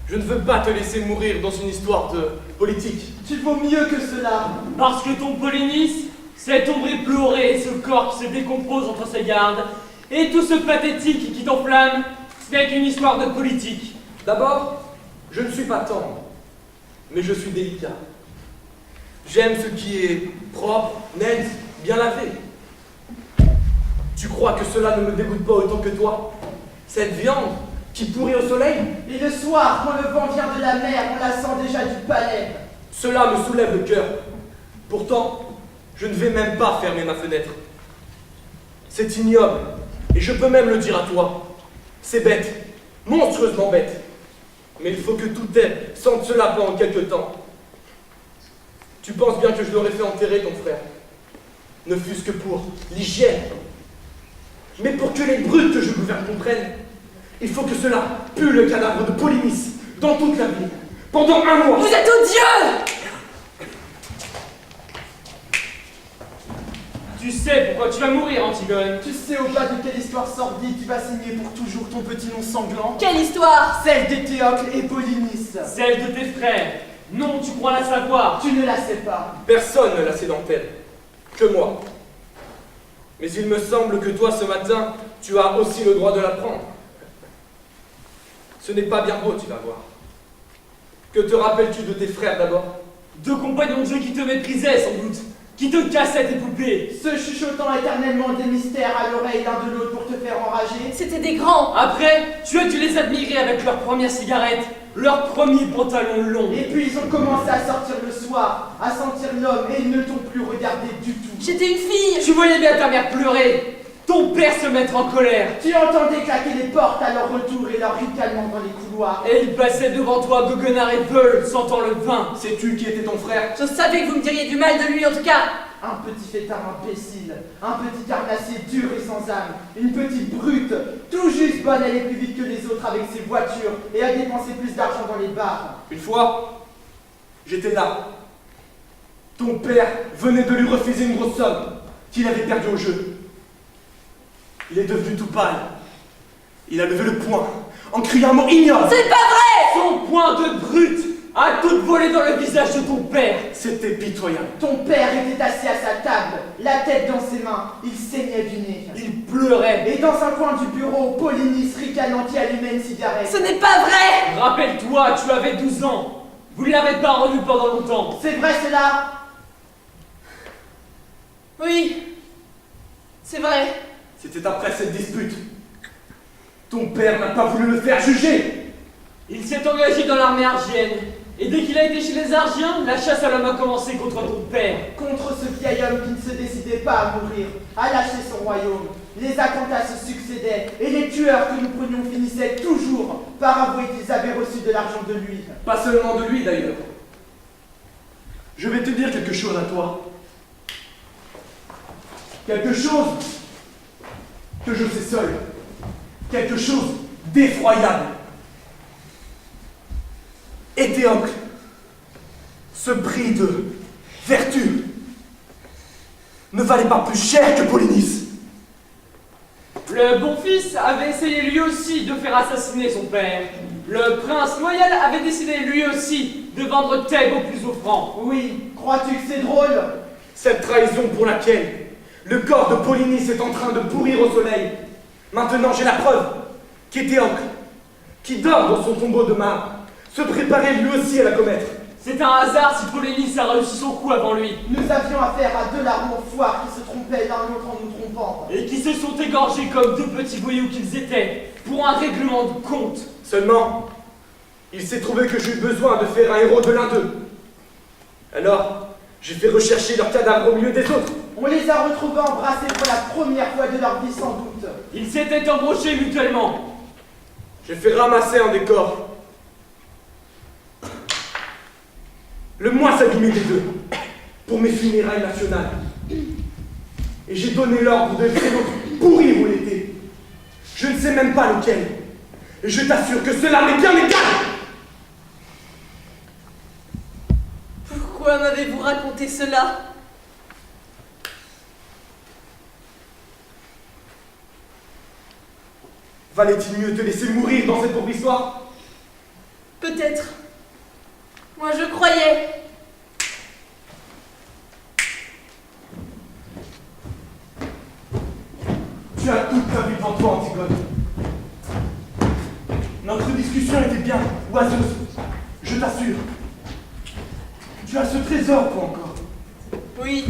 Je ne veux pas te laisser mourir dans une histoire de politique. Tu vaux mieux que cela. Parce que ton Polynice, cette ombre éplorée, ce corps qui se décompose entre ses gardes, et tout ce pathétique qui t'enflamme, ce n'est qu'une histoire de politique. D'abord, je ne suis pas tendre, mais je suis délicat. J'aime ce qui est propre, net, bien lavé. Tu crois que cela ne me dégoûte pas autant que toi? Cette viande qui pourrit au soleil? Et le soir, quand le vent vient de la mer, on la sent déjà du palais. Cela me soulève le cœur. Pourtant, je ne vais même pas fermer ma fenêtre. C'est ignoble, et je peux même le dire à toi. C'est bête, monstrueusement bête. Mais il faut que tout ait sente cela pendant quelque temps. Tu penses bien que je l'aurais fait enterrer, ton frère. Ne fût-ce que pour l'hygiène. Mais pour que les brutes que je gouverne comprennent, il faut que cela pue le cadavre de Polynice dans toute la ville, pendant un mois. Vous êtes odieux! Tu sais pourquoi tu vas mourir, Antigone. Tu sais au bas de quelle histoire sordide tu vas signer pour toujours ton petit nom sanglant? Quelle histoire? Celle d'Éthéocle et Polynice. Celle de tes frères. Non, tu crois la savoir. Tu ne la sais pas. Personne ne la sait dentelle, que moi. Mais il me semble que toi, ce matin, tu as aussi le droit de l'apprendre. Ce n'est pas bien beau, tu vas voir. Que te rappelles-tu de tes frères d'abord? Deux compagnons de jeu qui te méprisaient, sans doute. Qui te cassaient tes poupées. Se chuchotant éternellement des mystères à l'oreille l'un de l'autre pour te faire enrager. C'était des grands. Après, tu as dû les admirer avec leur première cigarette, leur premier pantalon long. Et puis ils ont commencé à sortir le soir, à sentir l'homme, et ils ne t'ont plus regardé du tout. J'étais une fille. Tu voyais bien ta mère pleurer, ton père se mettre en colère. Tu entendais claquer les portes à leur retour et leur ricanement dans les couloirs. Et il passait devant toi, goguenard et veule, sentant le vin. Sais-tu qui était ton frère? Je savais que vous me diriez du mal de lui en tout cas. Un petit fêtard imbécile, un petit carnassier dur et sans âme, une petite brute, tout juste bonne à aller plus vite que les autres avec ses voitures et à dépenser plus d'argent dans les bars. Une fois, j'étais là. Ton père venait de lui refuser une grosse somme qu'il avait perdue au jeu. Il est devenu tout pâle. Il a levé le poing en criant un mot ignoble. C'est pas vrai! Son poing de brute a tout volé dans le visage de ton père. C'était pitoyable. Ton père était assis à sa table, la tête dans ses mains, il saignait du nez. Il pleurait. Et dans un coin du bureau, Polynice ricanant qui allumait une cigarette. Ce n'est pas vrai! Rappelle-toi, tu avais 12 ans. Vous ne l'avez pas revu pendant longtemps. C'est vrai cela? Oui, C'est vrai. C'était après cette dispute. Ton père n'a pas voulu le faire juger. Il s'est engagé dans l'armée argienne. Et dès qu'il a été chez les Argiens, la chasse à l'homme a commencé contre ton père. Contre ce vieil homme qui ne se décidait pas à mourir, à lâcher son royaume. Les attentats se succédaient et les tueurs que nous prenions finissaient toujours par avouer qu'ils avaient reçu de l'argent de lui. Pas seulement de lui d'ailleurs. Je vais te dire quelque chose à toi. Quelque chose que je sais seul. Quelque chose d'effroyable. Éthéocle, ce bris de vertu, ne valait pas plus cher que Polynice. Le bon fils avait essayé lui aussi de faire assassiner son père. Le prince loyal avait décidé lui aussi de vendre Thèbes au plus offrant. Oui, crois-tu que c'est drôle? Cette trahison pour laquelle le corps de Polynice est en train de pourrir au soleil. Maintenant j'ai la preuve qu'Éthéocle, qui dort dans son tombeau de marbre, se préparait lui aussi à la commettre. C'est un hasard si Polynice a réussi son coup avant lui. Nous avions affaire à deux larrons foires qui se trompaient l'un l'autre en nous trompant. Et qui se sont égorgés comme deux petits voyous qu'ils étaient, pour un règlement de compte. Seulement, il s'est trouvé que j'eus besoin de faire un héros de l'un d'eux. Alors, j'ai fait rechercher leurs cadavres au milieu des autres. On les a retrouvés embrassés pour la première fois de leur vie sans doute. Ils s'étaient embauchés mutuellement. J'ai fait ramasser un des corps. Le moins abîmé des deux, pour mes funérailles nationales. Et j'ai donné l'ordre de laisser l'autre pourrir où il était. Je ne sais même pas lequel. Et je t'assure que cela m'est bien égal. Pourquoi m'avez-vous raconté cela? Valait-il mieux te laisser mourir dans cette pauvre histoire? Peut-être. Moi je croyais. Tu as toute ta vie devant toi, Antigone. Notre discussion était bien oiseuse, je t'assure. Tu as ce trésor, toi encore. Oui.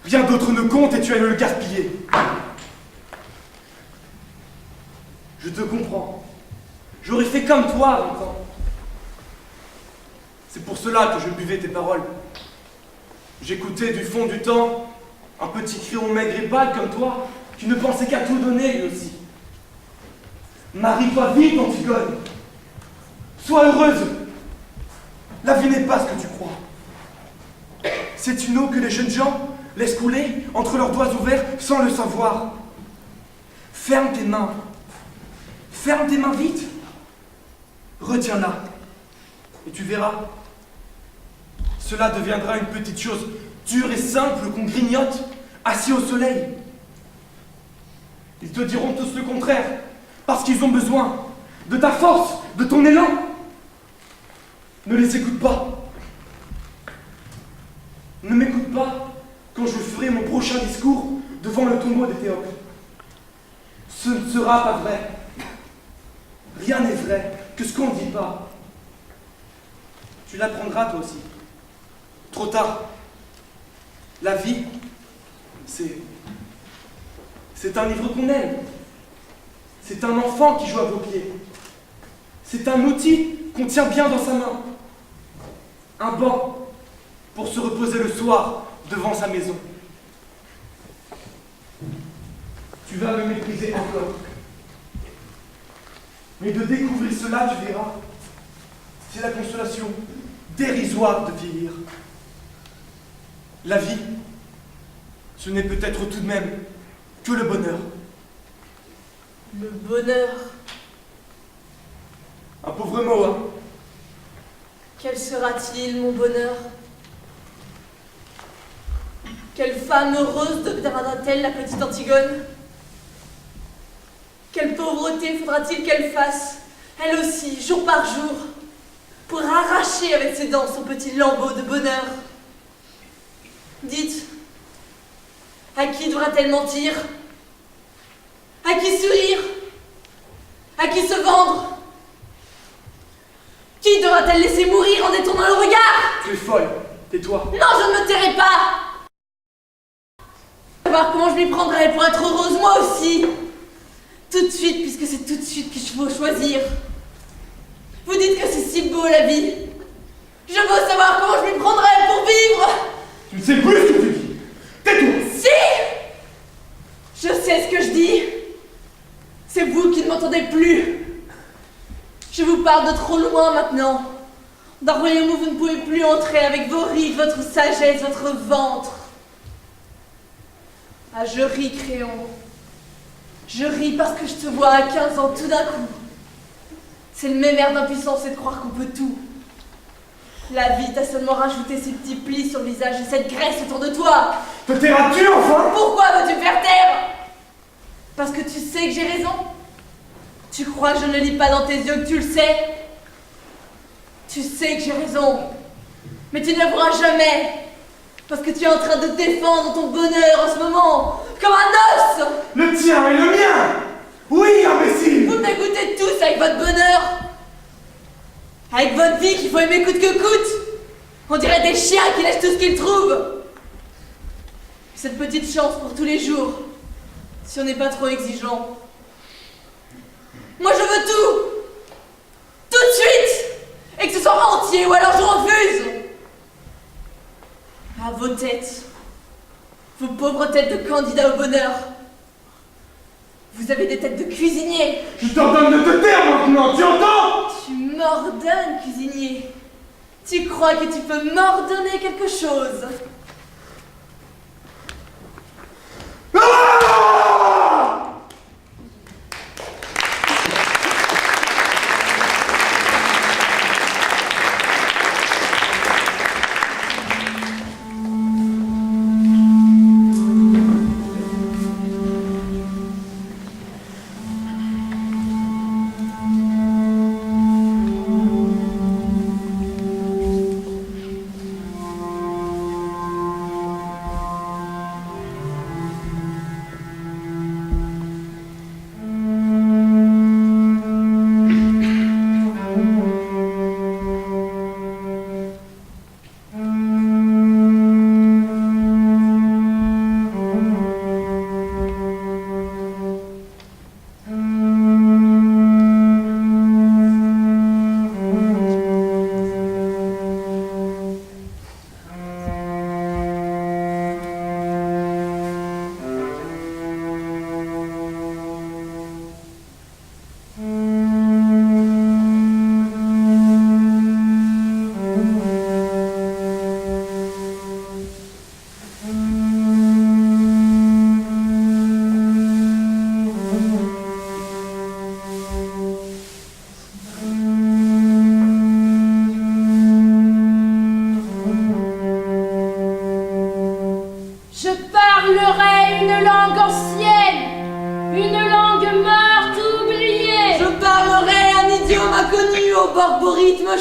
Rien d'autre ne compte et tu allais le gaspiller. Je te comprends. J'aurais fait comme toi à 20 ans. C'est pour cela que je buvais tes paroles. J'écoutais du fond du temps un petit crayon maigre et pâle comme toi, qui ne pensait qu'à tout donner lui aussi. Marie-toi vite, Antigone. Sois heureuse. La vie n'est pas ce que tu crois. C'est une eau que les jeunes gens laissent couler entre leurs doigts ouverts sans le savoir. Ferme tes mains. Ferme tes mains vite. Retiens-la. Et tu verras. Cela deviendra une petite chose dure et simple qu'on grignote, assis au soleil. Ils te diront tous le contraire, parce qu'ils ont besoin de ta force, de ton élan. Ne les écoute pas. Ne m'écoute pas quand je ferai mon prochain discours devant le tombeau d'Éthéocle. Ce ne sera pas vrai. Rien n'est vrai que ce qu'on ne dit pas. Tu l'apprendras toi aussi. Trop tard. La vie, c'est un livre qu'on aime. C'est un enfant qui joue à vos pieds. C'est un outil qu'on tient bien dans sa main. Un banc pour se reposer le soir devant sa maison. Tu vas me mépriser encore. Mais de découvrir cela, tu verras, c'est la consolation dérisoire de vieillir. La vie, ce n'est peut-être tout de même que le bonheur. Le bonheur. Un pauvre mot, hein? Quel sera-t-il, mon bonheur? Quelle femme heureuse deviendra-t-elle, la petite Antigone? Quelle pauvreté faudra-t-il qu'elle fasse, elle aussi, jour par jour, pour arracher avec ses dents son petit lambeau de bonheur? Dites, à qui devra-t-elle mentir? À qui sourire? À qui se vendre? Qui devra-t-elle laisser mourir en détournant le regard? Tu es folle, tais-toi. Non, je ne me tairai pas! savoir comment je m'y prendrais pour être heureuse moi aussi. Tout de suite, puisque c'est tout de suite qu'il faut choisir. Vous dites que c'est si beau la vie. Je veux savoir comment je m'y prendrais pour vivre. Tu ne sais plus ce que tu dis. Tais-toi. Si! Je sais ce que je dis. C'est vous qui ne m'entendez plus. Je vous parle de trop loin maintenant. D'un royaume où vous ne pouvez plus entrer avec vos rides, votre sagesse, votre ventre. Ah, je ris, Créon. Je ris parce que je te vois à 15 ans tout d'un coup. C'est le même air d'impuissance et de croire qu'on peut tout. La vie t'a seulement rajouté ces petits plis sur le visage et cette graisse autour de toi. Te tairas-tu enfin? Pourquoi veux-tu me faire taire? Parce que tu sais que j'ai raison? Tu crois que je ne lis pas dans tes yeux que tu le sais? Tu sais que j'ai raison, mais tu ne l'avoueras jamais, parce que tu es en train de défendre ton bonheur en ce moment, comme un os! Le tien et le mien! Oui, imbécile! Vous m'écoutez tous avec votre bonheur, avec votre vie qu'il faut aimer coûte que coûte. On dirait des chiens qui lâchent tout ce qu'ils trouvent. Cette petite chance pour tous les jours, si on n'est pas trop exigeant. Moi je veux tout de suite, et que ce soit entier, ou alors je refuse. À vos têtes, vos pauvres têtes de candidats au bonheur. Vous avez des têtes de cuisiniers. Je t'ordonne de te taire maintenant, tu entends? Tu m'ordonnes, cuisinier. Tu crois que tu peux m'ordonner quelque chose? Ah!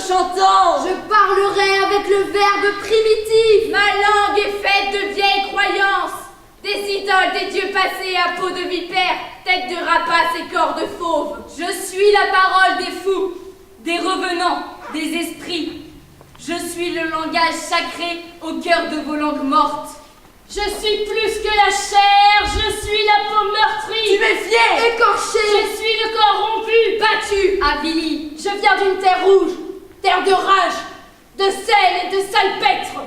Chantant. Je parlerai avec le verbe primitif. Ma langue est faite de vieilles croyances, des idoles des dieux passés à peau de vipère, tête de rapace et corps de fauve. Je suis la parole des fous, des revenants, des esprits. Je suis le langage sacré au cœur de vos langues mortes. Je suis plus que la chair, je suis la peau meurtrie. Tu m'es fier, écorché. Je suis le corps rompu, battu, avili. Je viens d'une terre rouge, terre de rage, de sel et de salpêtre.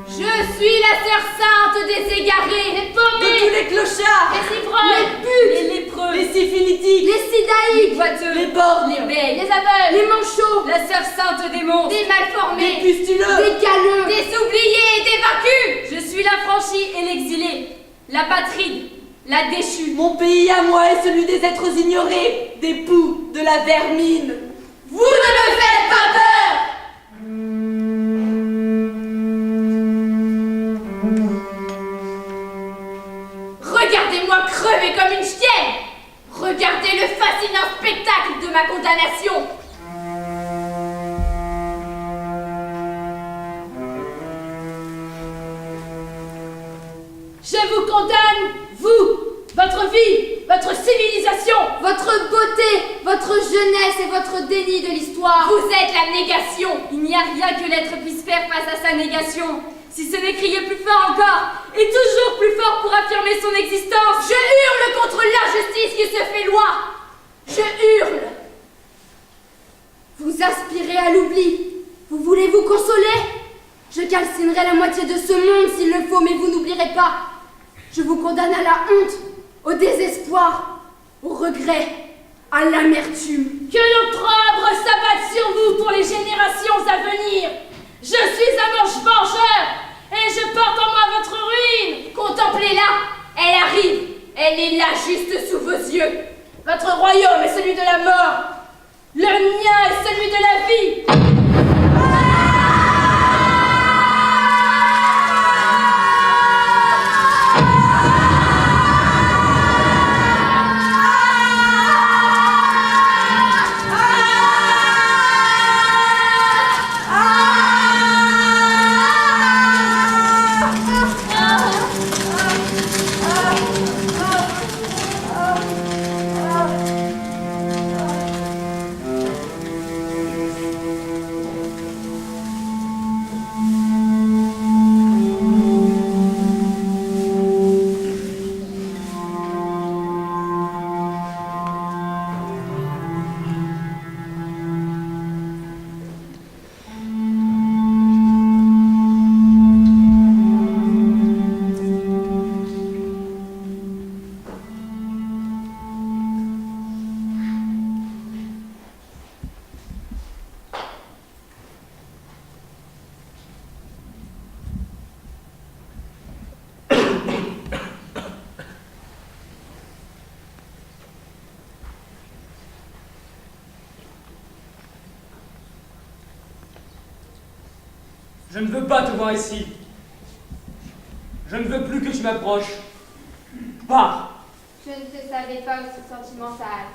Je suis la sœur sainte des égarés, les paumés, de tous les clochards, les ivrognes, les putes, les lépreux, les syphilitiques, les sidaïques, les boiteux, les borgnes, les bègues, les aveugles, les manchots, la sœur sainte des monstres, des malformés, des pustuleux, des galeux, des oubliés et des vaincus. Je suis l'affranchie et l'exilée, la patride, la déchue. Mon pays à moi est celui des êtres ignorés, des poux, de la vermine. Vous ne me faites pas peur. Regardez-moi crever comme une chienne. Regardez le fascinant spectacle de ma condamnation. Je vous condamne, vous, votre vie, votre civilisation, votre beauté, votre jeunesse et votre déni de l'histoire. Vous êtes la négation. Il n'y a rien que l'être puisse faire face à sa négation. Si ce n'est crier plus fort encore, et toujours plus fort pour affirmer son existence. Je hurle contre l'injustice qui se fait loi. Je hurle. Vous aspirez à l'oubli. Vous voulez vous consoler? Je calcinerai la moitié de ce monde s'il le faut, mais vous n'oublierez pas. Je vous condamne à la honte, au désespoir, au regret, à l'amertume. Que l'opprobre s'abatte sur vous pour les générations à venir. Je suis un ange vengeur, et je porte en moi votre ruine. Contemplez-la, elle arrive, elle est là juste sous vos yeux. Votre royaume est celui de la mort, le mien est celui de la vie. Je ne veux pas te voir ici. Je ne veux plus que tu m'approches. Pars. Je ne te savais pas aussi sentimentale.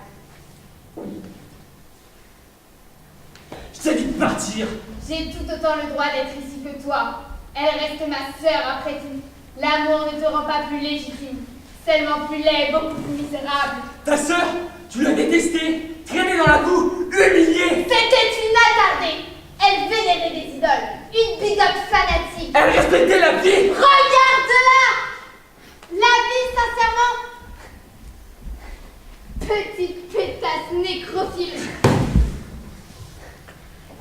Je t'ai dit de partir. J'ai tout autant le droit d'être ici que toi. Elle reste ma sœur après tout. L'amour ne te rend pas plus légitime, seulement plus laid et beaucoup plus misérable. Ta sœur, tu l'as détestée, traînée dans la boue, humiliée. C'était une attardée. Elle vénérait des idoles, une bigote fanatique. Elle respectait la vie. Regarde-la! La vie, sincèrement. Petite pétasse nécrophile.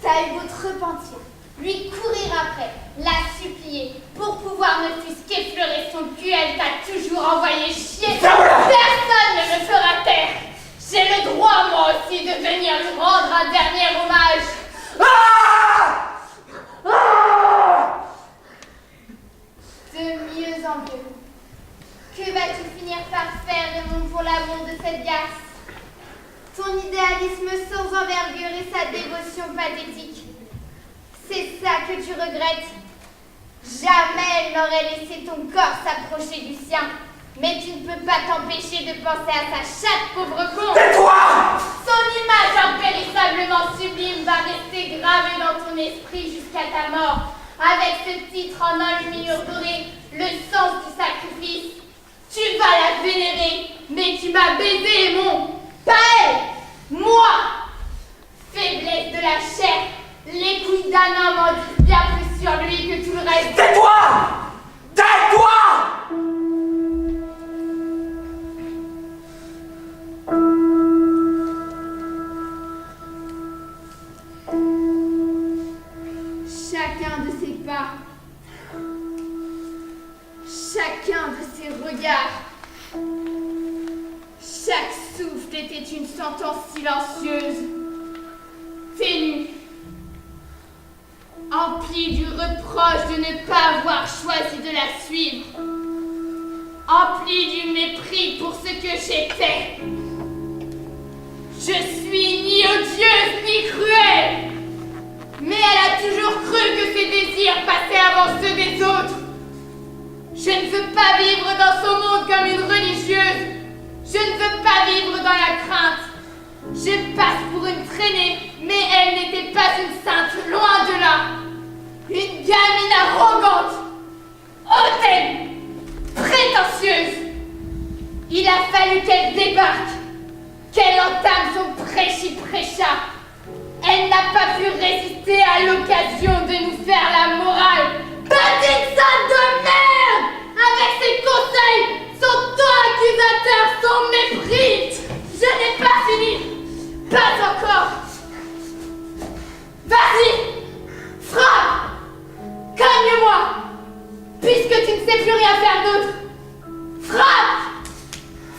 T'as eu beau te repentir, lui courir après, la supplier, pour pouvoir ne fût-ce qu'effleurer son cul, elle t'a toujours envoyé chier. Personne ne me fera taire. J'ai le droit, moi aussi, de venir lui rendre un dernier hommage. De mieux en mieux. Que vas-tu finir par faire, Raymond, pour l'amour de cette garce? Ton idéalisme sans envergure et sa dévotion pathétique. C'est ça que tu regrettes. Jamais elle n'aurait laissé ton corps s'approcher du sien. Mais tu ne peux pas t'empêcher de penser à sa chatte, pauvre con. Tais-toi! Son image impérissablement sublime va rester gravée dans ton esprit jusqu'à ta mort. Avec ce titre en enluminure dorée, le sens du sacrifice. Tu vas la vénérer, mais tu m'as baisé, mon. Pas elle, moi. Faiblesse de la chair, les couilles d'un homme en disent bien plus sur lui que tout le reste. Tais-toi! Tais-toi! Chacun de ses pas, chacun de ses regards, chaque souffle était une sentence silencieuse, ténue, emplie du reproche de ne pas avoir choisi de la suivre, emplie du mépris pour ce que j'étais. Je suis ni odieuse ni cruelle. Mais elle a toujours cru que ses désirs passaient avant ceux des autres. Je ne veux pas vivre dans son monde comme une religieuse. Je ne veux pas vivre dans la crainte. Je passe pour une traînée, mais elle n'était pas une sainte, loin de là. Une gamine arrogante, hautaine, prétentieuse. Il a fallu qu'elle débarque, qu'elle entame son prêchi-prêcha. Elle n'a pas pu résister à l'occasion de nous faire la morale. Petite sainte de merde! Avec ses conseils, son ton accusateur, son mépris. Je n'ai pas fini. Pas encore. Vas-y, frappe. Cogne-moi. Puisque tu ne sais plus rien faire d'autre. Frappe.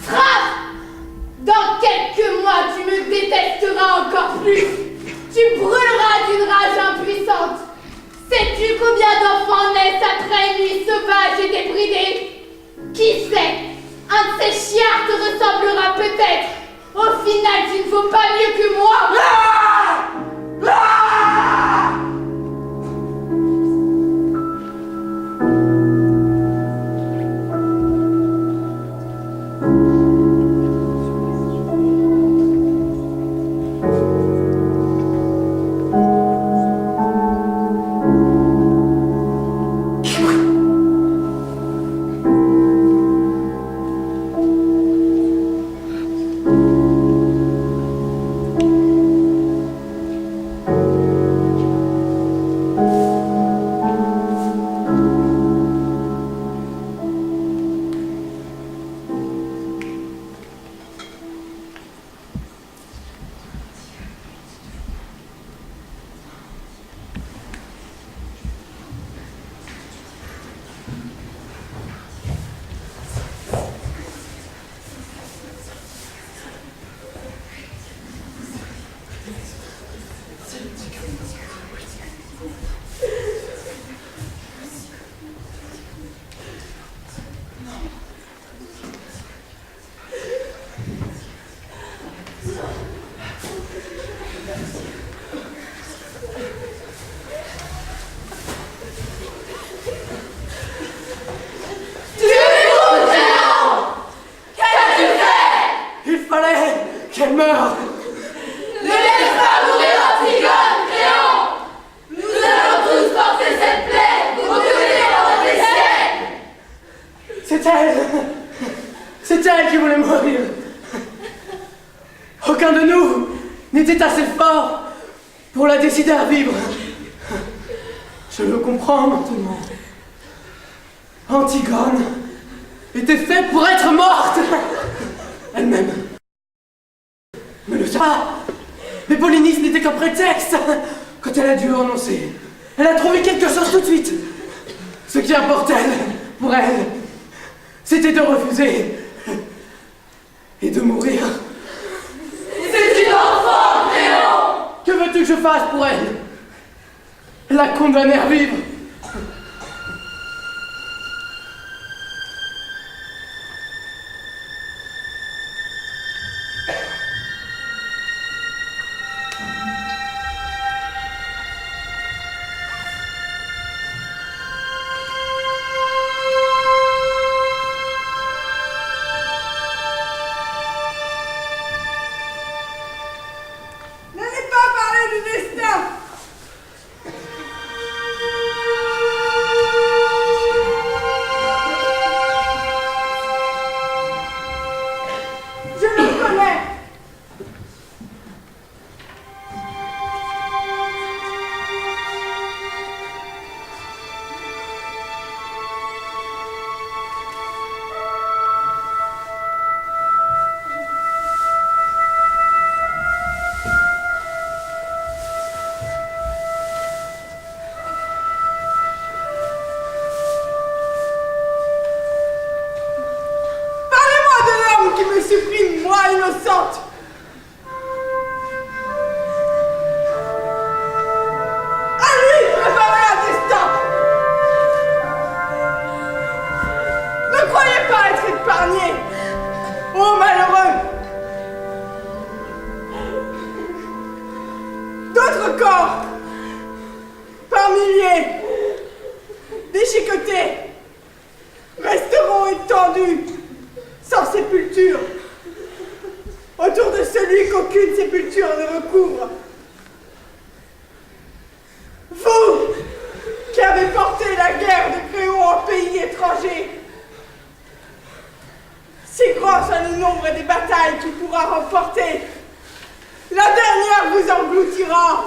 Frappe. Dans quelques mois, tu me détesteras encore plus. Tu brûleras d'une rage impuissante. Sais-tu combien d'enfants naissent après une nuit sauvage et débridée? Qui sait? Un de ces chiards te ressemblera peut-être. Au final, tu ne vaux pas mieux que moi. qu'elle meure. Ne laisse pas mourir Antigone, Créon. Nous allons tous porter cette plaie pour tenir pendant des siècles. C'est elle qui voulait mourir. Aucun de nous n'était assez fort pour la décider à vivre. Je le comprends maintenant. Antigone était faite pour être morte. Elle-même ne le sait pas. Mais Polynice n'était qu'un prétexte. Quand elle a dû renoncer, elle a trouvé quelque chose tout de suite. Ce qui importait pour elle, c'était de refuser et de mourir. C'est une enfant, Créon. Que veux-tu que je fasse pour elle? La condamner à vivre. à le nombre des batailles qu'il pourra remporter. La dernière vous engloutira.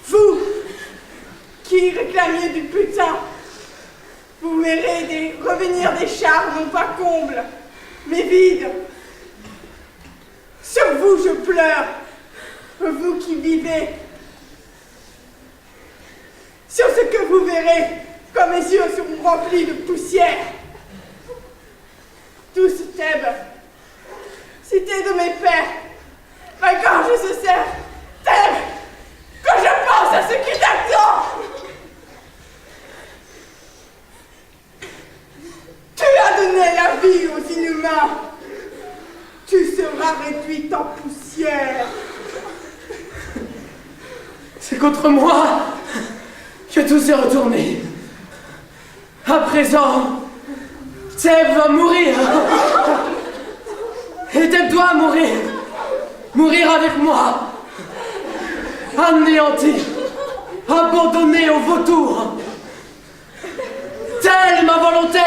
Vous, qui réclamiez du putain, vous verrez revenir des chars non pas combles, mais vides. Sur vous je pleure, vous qui vivez. Sur ce que vous verrez, quand mes yeux seront remplis de poussière. Douce Thèbes, cité de mes pères, ma gorge se serre. Thèbes, quand je pense à ce qui t'attend. Tu as donné la vie aux inhumains. Tu seras réduite en poussière. C'est contre moi que tout s'est retourné. À présent, Thèbes va mourir. Et Thèbes doit mourir. Mourir avec moi. Anéanti. Abandonné au vautour. Telle est ma volonté.